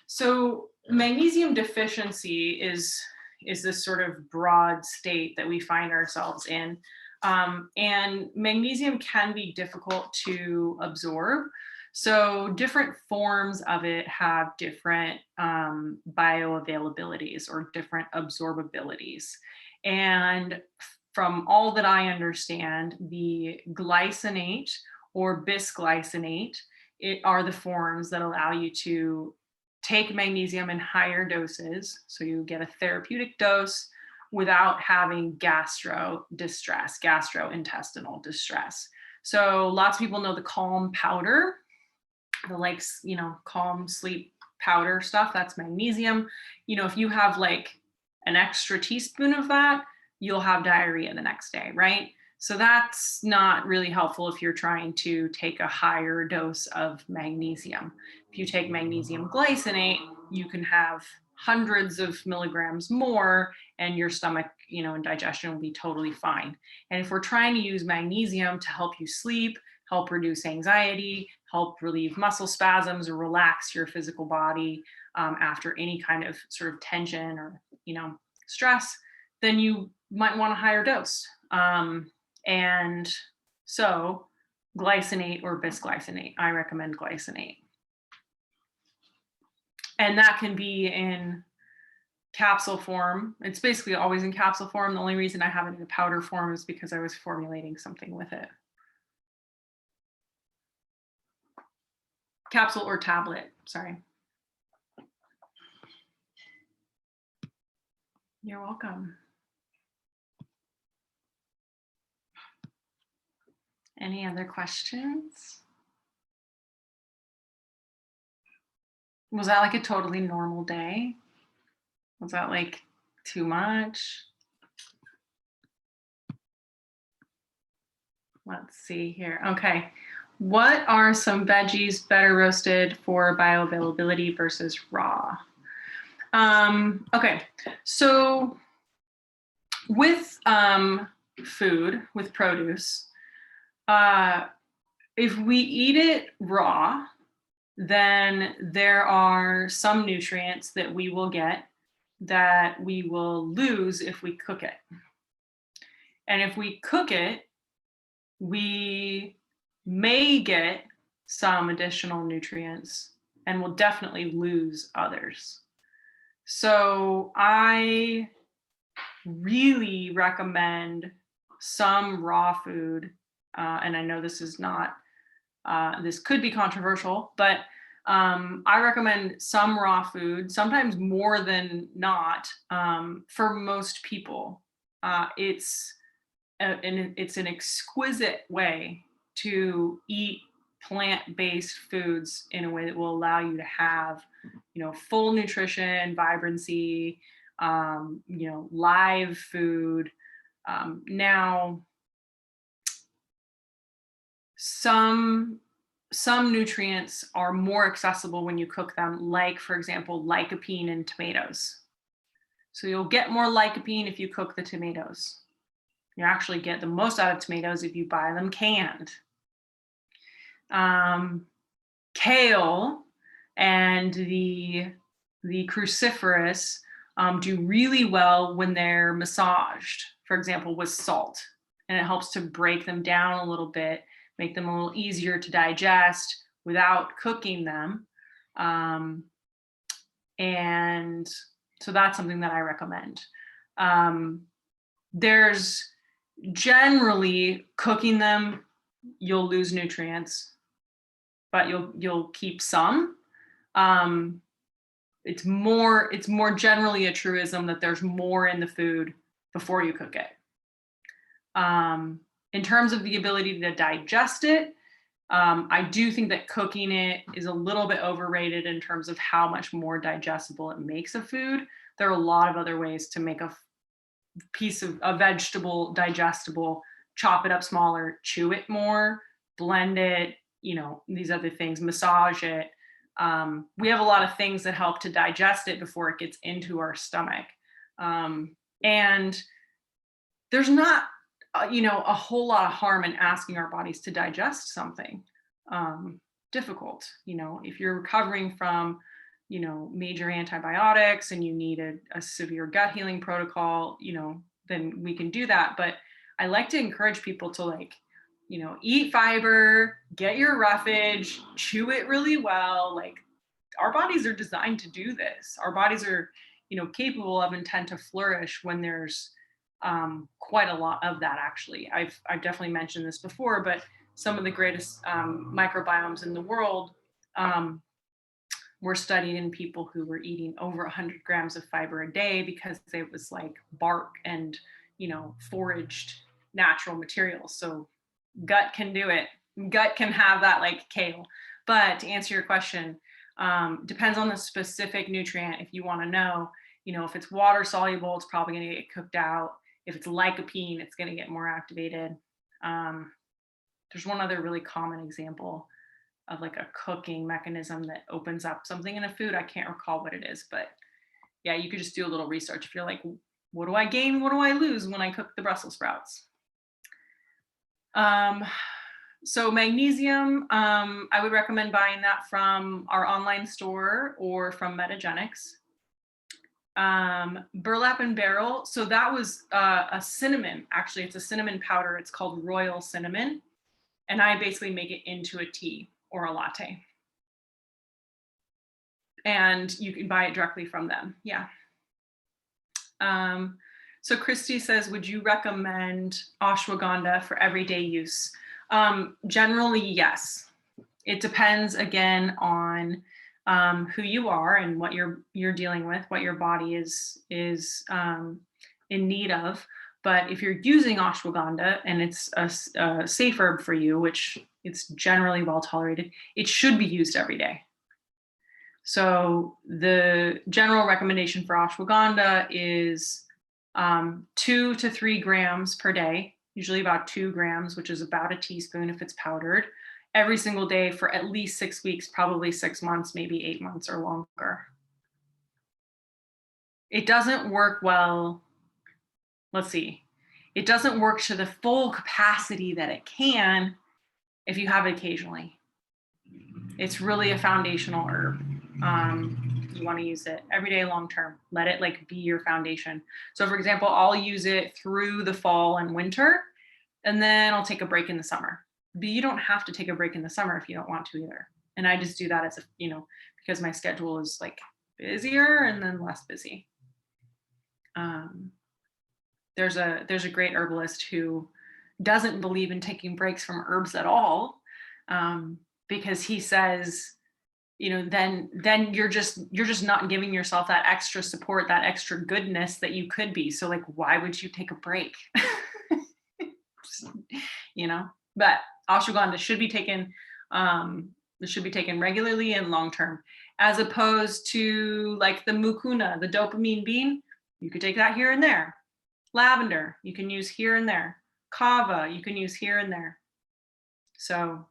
So magnesium deficiency is this sort of broad state that we find ourselves in. And magnesium can be difficult to absorb. So different forms of it have different bioavailabilities or different absorbabilities. And from all that I understand, the glycinate or bisglycinate are the forms that allow you to take magnesium in higher doses. So you get a therapeutic dose without having gastrointestinal distress. So lots of people know the Calm powder, the Calm sleep powder stuff, that's magnesium. If you have like an extra teaspoon of that, you'll have diarrhea the next day, right? So that's not really helpful if you're trying to take a higher dose of magnesium. If you take magnesium glycinate, you can have hundreds of milligrams more and your stomach, and digestion will be totally fine. And if we're trying to use magnesium to help you sleep, help reduce anxiety, help relieve muscle spasms or relax your physical body after any kind of sort of tension or, stress, then you might want a higher dose. And so glycinate or bisglycinate, I recommend glycinate. And that can be in capsule form. It's basically always in capsule form. The only reason I have it in powder form is because I was formulating something with it. Capsule or tablet, sorry. You're welcome. Any other questions? Was that like a totally normal day? Was that like too much? Let's see here. Okay. What are some veggies better roasted for bioavailability versus raw? Okay. So with food, with produce, if we eat it raw, then there are some nutrients that we will get that we will lose if we cook it. And if we cook it, we may get some additional nutrients and will definitely lose others. So I really recommend some raw food. And I know this is not, this could be controversial, but I recommend some raw food, sometimes more than not, for most people. It's an exquisite way to eat plant-based foods in a way that will allow you to have, full nutrition, vibrancy, live food. Now, some nutrients are more accessible when you cook them, like, for example, lycopene in tomatoes. So you'll get more lycopene if you cook the tomatoes. You actually get the most out of tomatoes if you buy them canned. Kale and the cruciferous do really well when they're massaged, for example, with salt. And it helps to break them down a little bit, make them a little easier to digest without cooking them. And so that's something that I recommend. There's generally cooking them, you'll lose nutrients, but you'll keep some. It's more generally a truism that there's more in the food before you cook it. In terms of the ability to digest it, I do think that cooking it is a little bit overrated in terms of how much more digestible it makes a food. There are a lot of other ways to make a piece of a vegetable digestible. Chop it up smaller, chew it more, blend it, these other things, massage it. We have a lot of things that help to digest it before it gets into our stomach. And there's not, a whole lot of harm in asking our bodies to digest something difficult. If you're recovering from, major antibiotics and you need a severe gut healing protocol, then we can do that. But I like to encourage people to eat fiber, get your roughage, chew it really well. Like, our bodies are designed to do this. Our bodies are, capable of and tend to flourish when there's quite a lot of that. Actually, I've definitely mentioned this before, but some of the greatest microbiomes in the world were studied in people who were eating over 100 grams of fiber a day, because it was like bark and foraged natural materials. So gut can do it. Gut can have that, like kale. But to answer your question, depends on the specific nutrient. If you want to know, if it's water soluble, it's probably going to get cooked out. If it's lycopene, it's going to get more activated. There's one other really common example of like a cooking mechanism that opens up something in a food. I can't recall what it is, but yeah, you could just do a little research if you're like, what do I gain? What do I lose when I cook the Brussels sprouts? So magnesium, I would recommend buying that from our online store or from Metagenics. Burlap and barrel. So that was a cinnamon. Actually, it's a cinnamon powder. It's called Royal Cinnamon. And I basically make it into a tea or a latte. And you can buy it directly from them. Yeah. So Christy says, would you recommend ashwagandha for everyday use? Generally, yes. It depends, again, on who you are and what you're dealing with, what your body is in need of. But if you're using ashwagandha and it's a safe herb for you, which it's generally well tolerated, it should be used every day. So the general recommendation for ashwagandha is 2 to 3 grams per day, usually about 2 grams, which is about a teaspoon if it's powdered, every single day for at least 6 weeks, probably 6 months, maybe 8 months or longer. It doesn't work well. Let's see. It doesn't work to the full capacity that it can if you have it occasionally. It's really a foundational herb. You want to use it every day long term. Let it like be your foundation. So for example, I'll use it through the fall and winter, and then I'll take a break in the summer. But you don't have to take a break in the summer if you don't want to either. And I just do that as a, because my schedule is like busier and then less busy. There's a great herbalist who doesn't believe in taking breaks from herbs at all, because he says, then you're just not giving yourself that extra support, that extra goodness that you could be. So like, why would you take a break? But ashwagandha should be taken regularly and long term, as opposed to like the mucuna, the dopamine bean. You could take that here and there. Lavender, you can use here and there. Kava, you can use here and there. So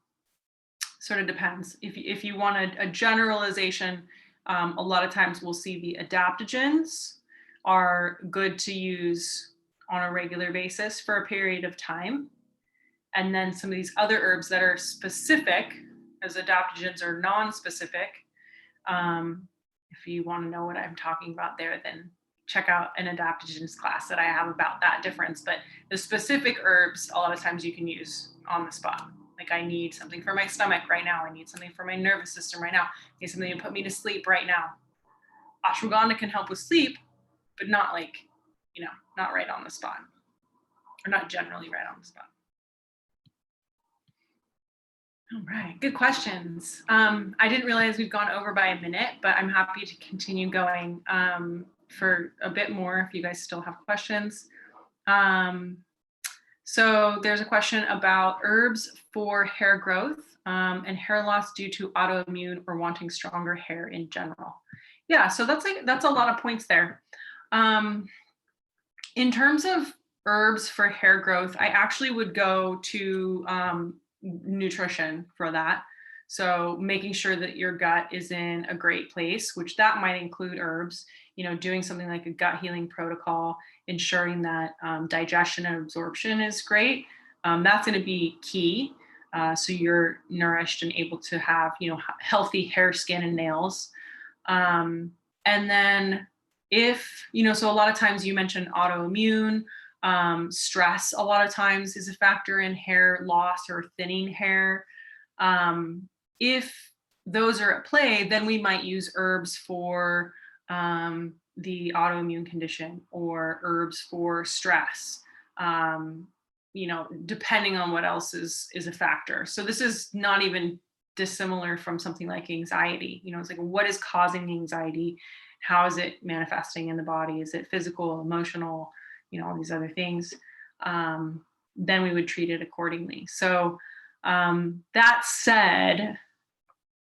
sort of depends. If you want a generalization, a lot of times we'll see the adaptogens are good to use on a regular basis for a period of time. And then some of these other herbs that are specific, as adaptogens are non-specific. If you want to know what I'm talking about there, then check out an adaptogens class that I have about that difference. But the specific herbs, a lot of times you can use on the spot. Like I need something for my stomach right now. I need something for my nervous system right now. I need something to put me to sleep right now. Ashwagandha can help with sleep, but not like, not right on the spot, or not generally right on the spot. All right, good questions. I didn't realize we've gone over by a minute, but I'm happy to continue going for a bit more if you guys still have questions. So there's a question about herbs for hair growth and hair loss due to autoimmune or wanting stronger hair in general. Yeah, so that's a lot of points there. In terms of herbs for hair growth, I actually would go to nutrition for that. So making sure that your gut is in a great place, which that might include herbs, doing something like a gut healing protocol, ensuring that digestion and absorption is great. That's going to be key. So you're nourished and able to have, healthy hair, skin, and nails. And then if, so a lot of times you mentioned autoimmune, stress a lot of times is a factor in hair loss or thinning hair. If those are at play, then we might use herbs for the autoimmune condition, or herbs for stress, depending on what else is a factor. So this is not even dissimilar from something like anxiety. It's like, what is causing the anxiety? How is it manifesting in the body? Is it physical, emotional, all these other things? Then we would treat it accordingly. So that said,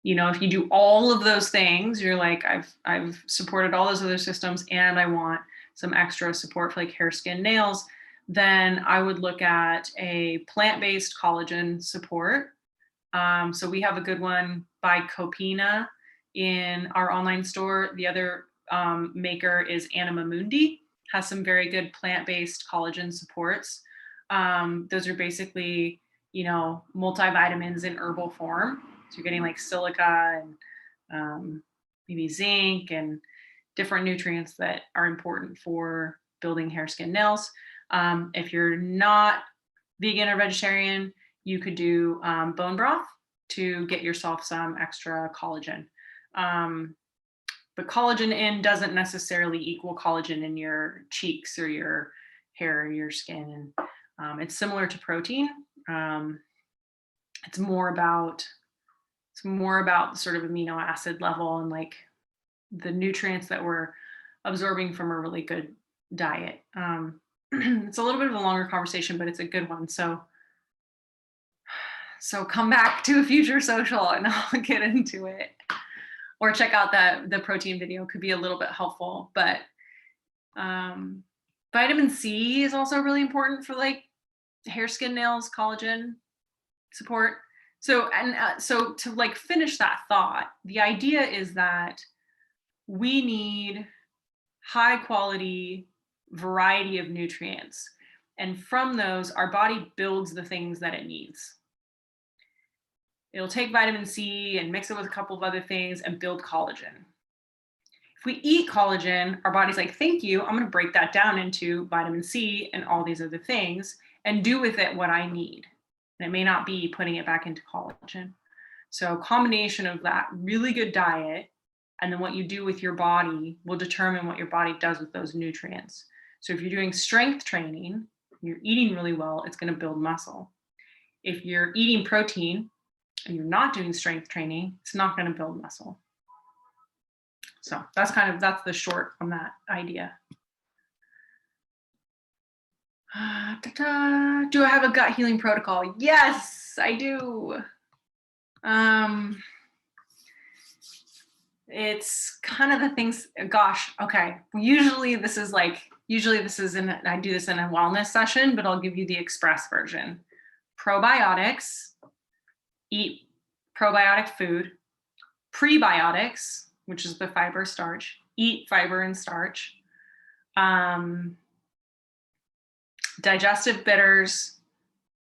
if you do all of those things, you're like, I've supported all those other systems and I want some extra support for like hair, skin, nails, then I would look at a plant-based collagen support. So we have a good one by Copina in our online store. The other maker is Anima Mundi, has some very good plant-based collagen supports. Those are basically, multivitamins in herbal form. So you're getting like silica and maybe zinc and different nutrients that are important for building hair, skin, nails. If you're not vegan or vegetarian, you could do bone broth to get yourself some extra collagen. But collagen in doesn't necessarily equal collagen in your cheeks or your hair or your skin. And it's similar to protein. It's more about sort of amino acid level and like the nutrients that we're absorbing from a really good diet. It's a little bit of a longer conversation, but it's a good one. So come back to a future social and I'll get into it. or check out the protein video, could be a little bit helpful. But vitamin C is also really important for like hair, skin, nails, collagen support. So, so to like finish that thought, the idea is that we need high quality variety of nutrients. And from those, our body builds the things that it needs. It'll take vitamin C and mix it with a couple of other things and build collagen. If we eat collagen, our body's like, thank you, I'm going to break that down into vitamin C and all these other things and do with it what I need. And it may not be putting it back into collagen. So a combination of that really good diet and then what you do with your body will determine what your body does with those nutrients. So if you're doing strength training, you're eating really well, it's going to build muscle. If you're eating protein and you're not doing strength training, it's not going to build muscle. So that's the short on that idea. Do I have a gut healing protocol? Yes, I do. It's kind of the things, gosh, okay. Usually this is I do this in a wellness session, but I'll give you the express version. Probiotics, eat probiotic food. Prebiotics, which is the fiber starch, eat fiber and starch. Digestive bitters,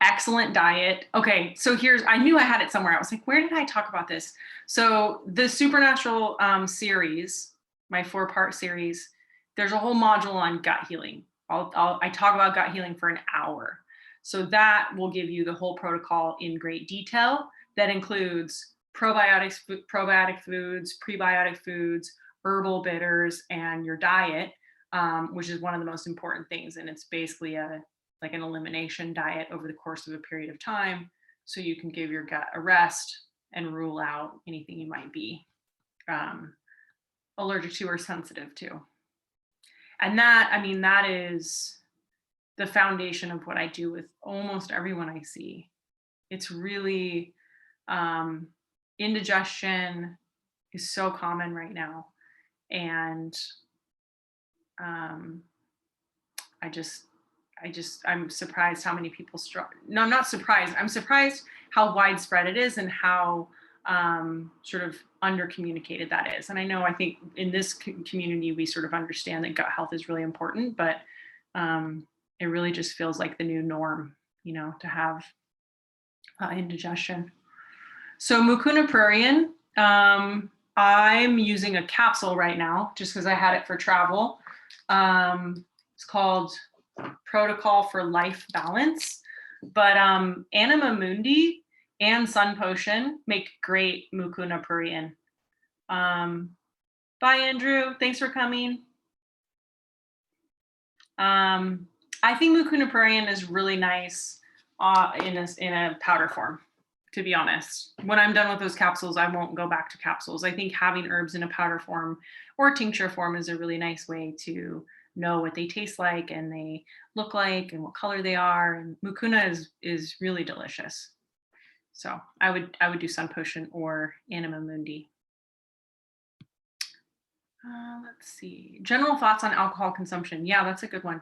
excellent diet. Okay, so I knew I had it somewhere. I was like, where did I talk about this? So the Supernatural series, my 4-part series, there's a whole module on gut healing. I talk about gut healing for an hour. So that will give you the whole protocol in great detail. That includes probiotic foods, prebiotic foods, herbal bitters, and your diet, which is one of the most important things. And it's basically like an elimination diet over the course of a period of time, so you can give your gut a rest and rule out anything you might be allergic to or sensitive to. And that is the foundation of what I do with almost everyone I see. It's really, indigestion is so common right now. And I'm surprised how many people No, I'm not surprised. I'm surprised how widespread it is and how sort of under-communicated that is. And I think in this community, we sort of understand that gut health is really important, but it really just feels like the new norm, to have indigestion. So Mucuna pruriens, I'm using a capsule right now just because I had it for travel. It's called Protocol for Life Balance, but Anima Mundi and Sun Potion make great Mucuna pruriens. Bye, Andrew. Thanks for coming. I think Mucuna pruriens is really nice in a powder form, to be honest. When I'm done with those capsules, I won't go back to capsules. I think having herbs in a powder form or tincture form is a really nice way to know what they taste like and they look like and what color they are. And Mucuna is really delicious. So I would do Sun Potion or Anima Mundi. Let's see. General thoughts on alcohol consumption. Yeah, that's a good one.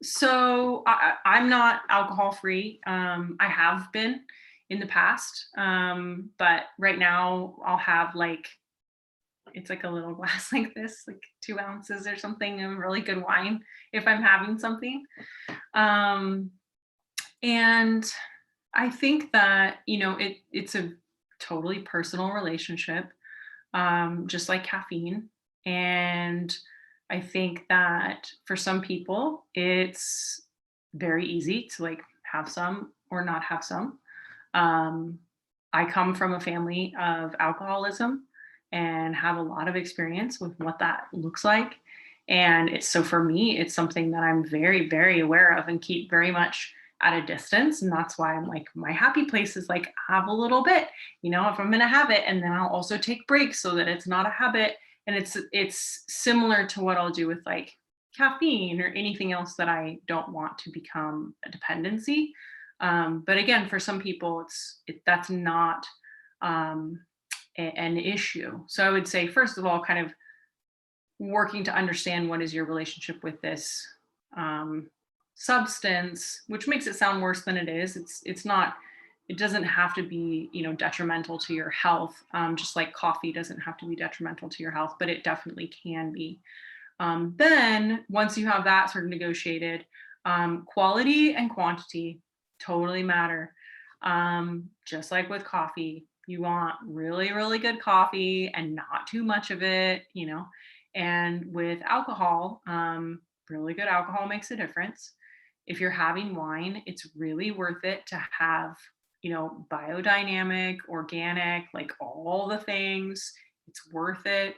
So I'm not alcohol free. I have been in the past, but right now I'll have it's like a little glass like this, like 2 ounces or something of really good wine if I'm having something. And I think that, it's a totally personal relationship, just like caffeine. And I think that for some people, it's very easy to have some or not have some. I come from a family of alcoholism and have a lot of experience with what that looks like. And so for me, it's something that I'm very, very aware of and keep very much at a distance. And that's why I'm my happy place is have a little bit, if I'm going to have it, and then I'll also take breaks so that it's not a habit. And it's similar to what I'll do with caffeine or anything else that I don't want to become a dependency. But again, for some people, that's not an issue. So I would say, first of all, kind of working to understand what is your relationship with this um, substance, which makes it sound worse than it is. It's not. It doesn't have to be, detrimental to your health. Just like coffee doesn't have to be detrimental to your health, but it definitely can be. Then once you have that sort of negotiated, quality and quantity totally matter. Just like with coffee, you want really, really good coffee and not too much of it, And with alcohol, really good alcohol makes a difference. If you're having wine, it's really worth it to have, biodynamic, organic, like all the things. It's worth it.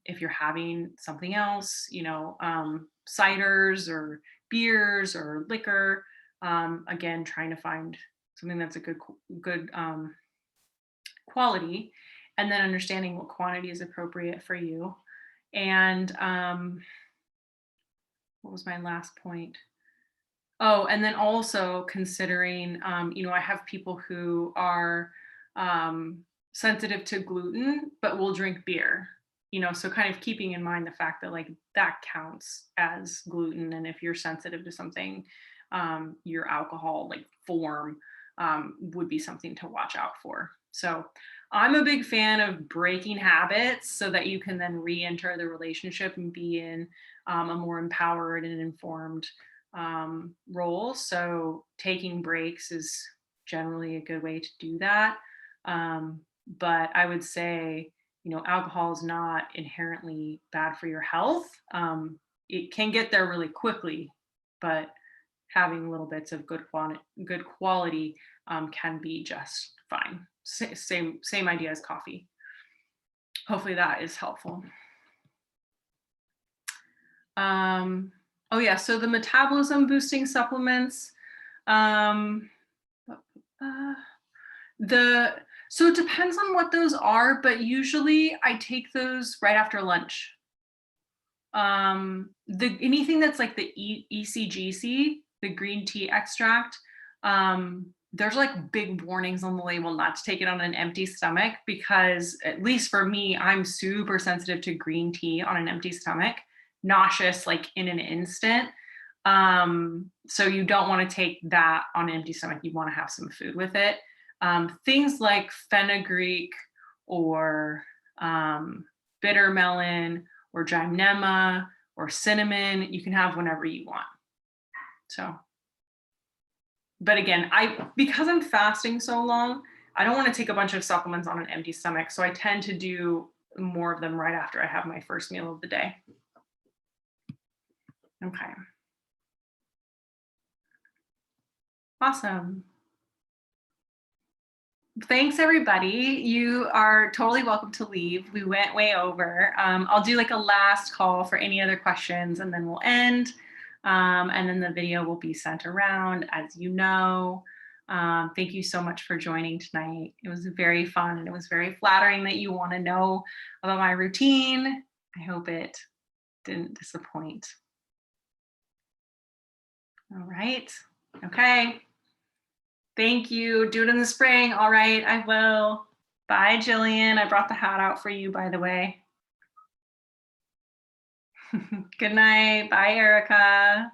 If you're having something else, ciders or beers or liquor, again, trying to find something that's a good quality, and then understanding what quantity is appropriate for you. And what was my last point? Oh, and then also considering, I have people who are sensitive to gluten, but will drink beer. So kind of keeping in mind the fact that like that counts as gluten, and if you're sensitive to something, your alcohol like form would be something to watch out for. So I'm a big fan of breaking habits so that you can then re-enter the relationship and be in a more empowered and informed role. So taking breaks is generally a good way to do that. But I would say, alcohol is not inherently bad for your health. It can get there really quickly, but having little bits of good quality can be just fine. Same idea as coffee. Hopefully that is helpful. Oh yeah, so the metabolism boosting supplements. So it depends on what those are, but usually I take those right after lunch. Anything that's like the ECGC, the green tea extract, there's like big warnings on the label not to take it on an empty stomach, because at least for me, I'm super sensitive to green tea on an empty stomach, nauseous like in an instant. So you don't want to take that on an empty stomach. You want to have some food with it. Things like fenugreek or bitter melon or gymnema or cinnamon, you can have whenever you want. So, but again, because I'm fasting so long, I don't want to take a bunch of supplements on an empty stomach. So I tend to do more of them right after I have my first meal of the day. Okay. Awesome. Thanks, everybody. You are totally welcome to leave. We went way over. I'll do like a last call for any other questions, and then we'll end. And then the video will be sent around, as you know. Thank you so much for joining tonight. It was very fun, and it was very flattering that you want to know about my routine. I hope it didn't disappoint. All right. Okay. Thank you. Do it in the spring. All right, I will. Bye, Jillian. I brought the hat out for you, by the way. Good night. Bye, Erica.